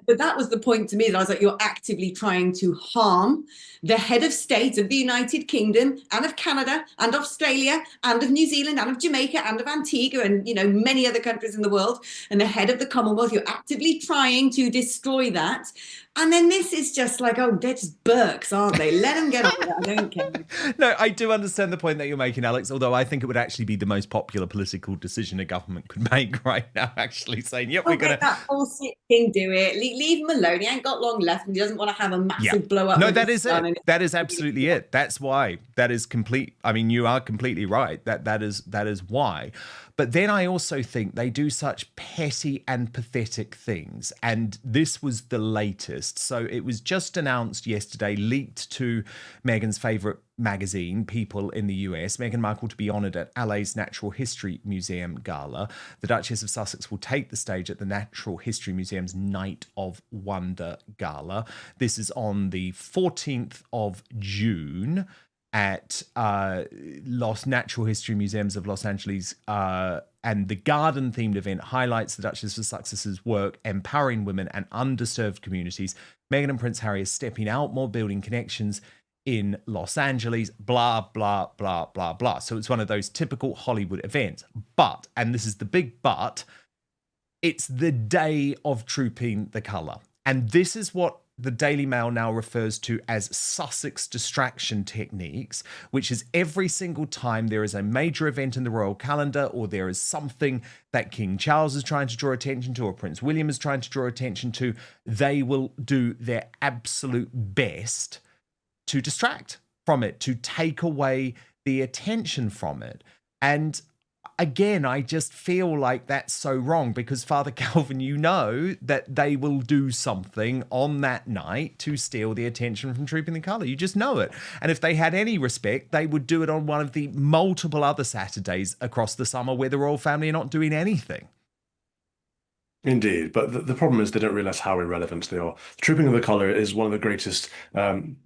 But that was the point to me, that I was like, you're actively trying to harm the head of state of the United Kingdom and of Canada and of Australia and of New Zealand and of Jamaica and of Antigua and, many other countries in the world, and the head of the Commonwealth. You're actively trying to destroy that. And then this is just like, oh, they're just Burks, aren't they? Let them get on with it. I don't care. No, I do understand the point that you're making, Alex, although I think it would actually be the most popular political decision a government could make right now, actually saying, yep, we're going to... that bullshit thing, do it. Leave him alone. He ain't got long left and he doesn't want to have a massive blow up. No, that is it. That is absolutely it. That's why. That is complete. I mean, you are completely right. That is why. But then I also think they do such petty and pathetic things. And this was the latest. So it was just announced yesterday, leaked to Meghan's favourite magazine, People in the US, Meghan Markle to be honoured at LA's Natural History Museum Gala. The Duchess of Sussex will take the stage at the Natural History Museum's Night of Wonder Gala. This is on the 14th of June at Natural History Museums of Los Angeles, and the garden-themed event highlights the Duchess of Sussex's work empowering women and underserved communities. Meghan and Prince Harry are stepping out more, building connections in Los Angeles, blah, blah, blah, blah, blah. So it's one of those typical Hollywood events. But, and this is the big but, it's the day of Trooping the Colour. And this is what the Daily Mail now refers to as Sussex distraction techniques, which is every single time there is a major event in the royal calendar, or there is something that King Charles is trying to draw attention to, or Prince William is trying to draw attention to, they will do their absolute best to distract from it, to take away the attention from it. And again, I just feel like that's so wrong because, Father Calvin, you know that they will do something on that night to steal the attention from Trooping the Colour. You just know it. And if they had any respect, they would do it on one of the multiple other Saturdays across the summer where the royal family are not doing anything. Indeed, but the problem is they don't realise how irrelevant they are. The Trooping of the Colour is one of the greatest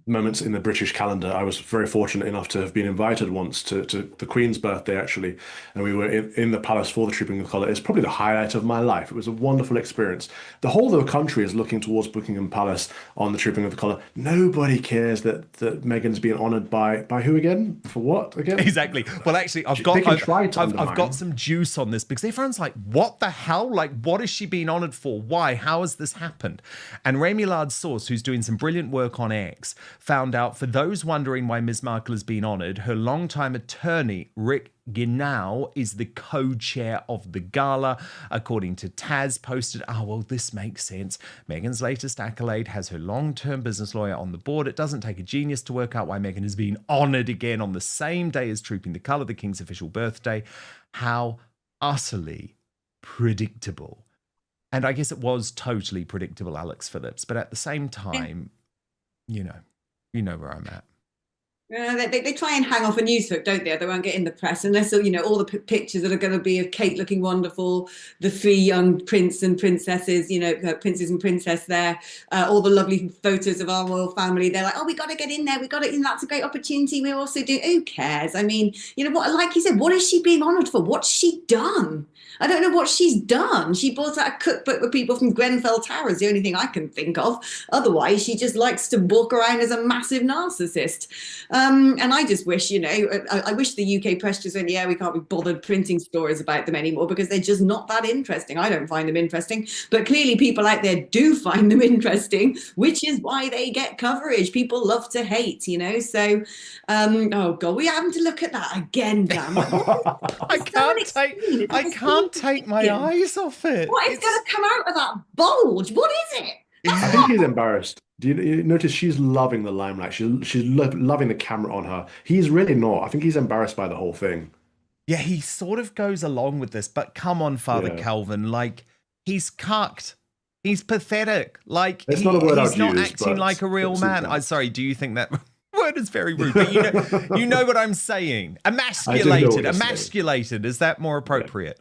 moments in the British calendar. I was very fortunate enough to have been invited once to the Queen's birthday, actually, and we were in the palace for the Trooping of the Colour. It's probably the highlight of my life. It was a wonderful experience. The whole of the country is looking towards Buckingham Palace on the Trooping of the Colour. Nobody cares that Meghan's being honoured by who again? For what again? Exactly. Well, actually, I've got some juice on this because everyone's like, what the hell? Like, what is she been honoured for? Why? How has this happened? And Ray Millard's source, who's doing some brilliant work on X, found out, for those wondering why Ms. Markle has been honoured, her longtime attorney, Rick Ginau, is the co-chair of the gala. According to Taz, posted, well, this makes sense. Meghan's latest accolade has her long-term business lawyer on the board. It doesn't take a genius to work out why Meghan is being honoured again on the same day as Trooping the Colour, the King's official birthday. How utterly predictable. And I guess it was totally predictable, Alex Phillips. But at the same time, you know where I'm at. They try and hang off a news hook, don't they? They won't get in the press unless, all the pictures that are going to be of Kate looking wonderful, the three young prince and princesses, princes and princess there, all the lovely photos of our royal family. They're like, we got to get in there. We got to, that's a great opportunity. We're also doing, who cares? I mean, what, like you said, what is she being honoured for? What's she done? I don't know what she's done. She brought out a cookbook with people from Grenfell Tower is the only thing I can think of. Otherwise, she just likes to walk around as a massive narcissist. And I just wish, I wish the UK press just went, we can't be bothered printing stories about them anymore because they're just not that interesting. I don't find them interesting, but clearly people out there do find them interesting, which is why they get coverage. People love to hate, So, oh God, we're having to look at that again, Dan. I can't take my eyes off it. What is going to come out of that bulge? What is it? I think he's embarrassed. Do you notice she's loving the limelight? She's loving the camera on her. He's really not. I think he's embarrassed by the whole thing. Yeah, he sort of goes along with this, but come on, Father Calvin, he's cucked. He's pathetic. It's not a word he's I'd not use, acting like a real man. I'm sorry, do you think that word is very rude? But you know what I'm saying. Emasculated. Is that more appropriate?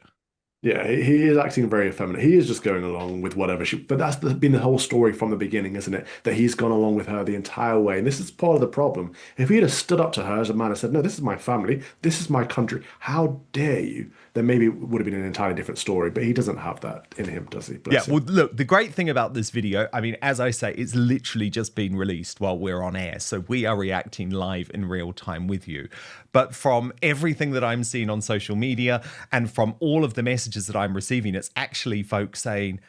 Yeah, he is acting very effeminate. He is just going along with whatever but that's been the whole story from the beginning, isn't it? That he's gone along with her the entire way. And this is part of the problem. If he had stood up to her as a man and said, no, this is my family, this is my country, how dare you? Then maybe it would have been an entirely different story. But he doesn't have that in him, does he? Bless him. Well, look, the great thing about this video, I mean, as I say, it's literally just been released while we're on air. So we are reacting live in real time with you. But from everything that I'm seeing on social media and from all of the messages that I'm receiving, it's actually folks saying,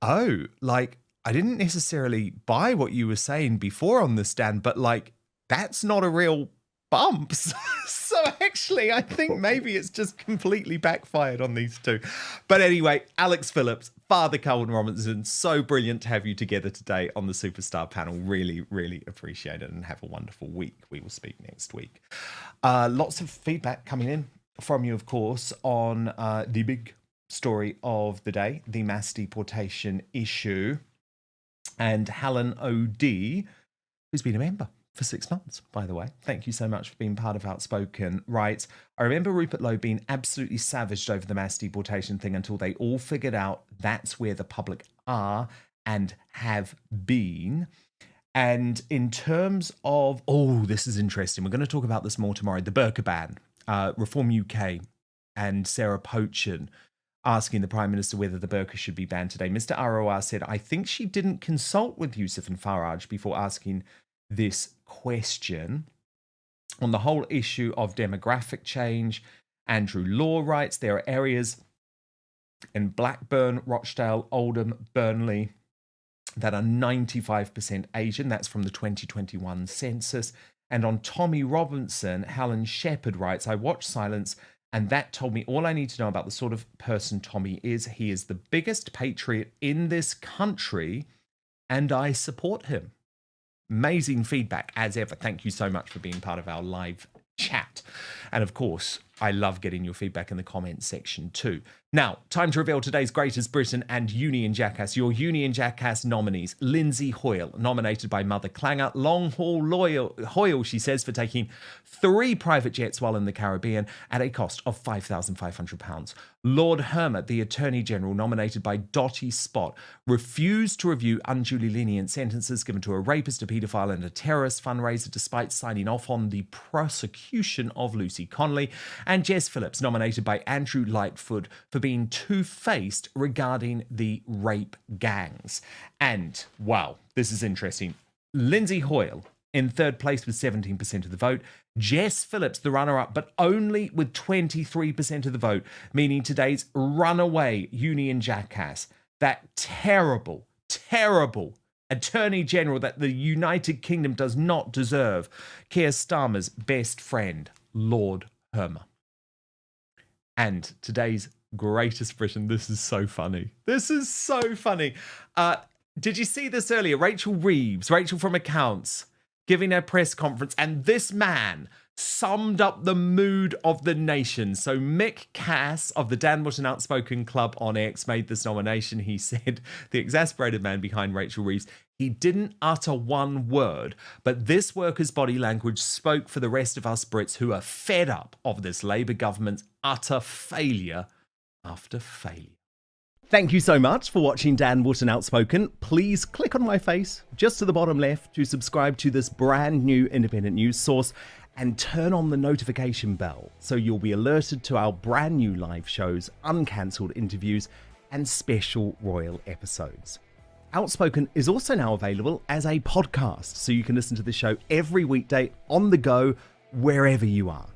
I didn't necessarily buy what you were saying before on this, Dan, but that's not a real bump. So actually, I think maybe it's just completely backfired on these two. But anyway, Alex Phillips, Father Calvin Robinson, so brilliant to have you together today on the Superstar panel. Really, really appreciate it and have a wonderful week. We will speak next week. Lots of feedback coming in from you, of course, on the big story of the day, the mass deportation issue. And Helen O.D., who's been a member for 6 months, by the way. Thank you so much for being part of Outspoken. Writes, I remember Rupert Lowe being absolutely savaged over the mass deportation thing until they all figured out that's where the public are and have been. And in terms of, this is interesting. We're going to talk about this more tomorrow. The burqa ban, Reform UK and Sarah Pochin asking the Prime Minister whether the burqa should be banned today. Mr. ROR said, I think she didn't consult with Yusuf and Farage before asking this question. On the whole issue of demographic change, Andrew Law writes, there are areas in Blackburn, Rochdale, Oldham, Burnley that are 95% Asian. That's from the 2021 census. And on Tommy Robinson, Helen Shepherd writes, I watched Silence and that told me all I need to know about the sort of person Tommy is. He is the biggest patriot in this country and I support him. Amazing feedback as ever. Thank you so much for being part of our live chat. And of course, I love getting your feedback in the comments section too. Now, time to reveal today's Greatest Britain and Union Jackass. Your Union Jackass nominees: Lindsay Hoyle, nominated by Mother Clanger. Long haul Hoyle, she says, for taking 3 private jets while in the Caribbean at a cost of £5,500. Lord Hermit, the Attorney General, nominated by Dottie Spot, refused to review unduly lenient sentences given to a rapist, a paedophile and a terrorist fundraiser despite signing off on the prosecution of Lucy Connolly. And Jess Phillips, nominated by Andrew Lightfoot for being two-faced regarding the rape gangs. And, wow, this is interesting. Lindsay Hoyle in third place with 17% of the vote. Jess Phillips, the runner-up, but only with 23% of the vote, meaning today's runaway Union Jackass, that terrible, terrible Attorney General that the United Kingdom does not deserve, Keir Starmer's best friend, Lord Hermit. And today's Greatest Britain, this is so funny. This is so funny. Did you see this earlier? Rachel from Accounts, giving her press conference, and this man summed up the mood of the nation. So Mick Cass of the Dan Wootton Outspoken Club on X made this nomination. He said, the exasperated man behind Rachel Reeves, he didn't utter one word, but this worker's body language spoke for the rest of us Brits who are fed up of this Labour government's utter failure after failure. Thank you so much for watching Dan Wootton Outspoken. Please click on my face just to the bottom left to subscribe to this brand new independent news source and turn on the notification bell so you'll be alerted to our brand new live shows, uncancelled interviews and special royal episodes. Outspoken is also now available as a podcast, so you can listen to the show every weekday on the go, wherever you are.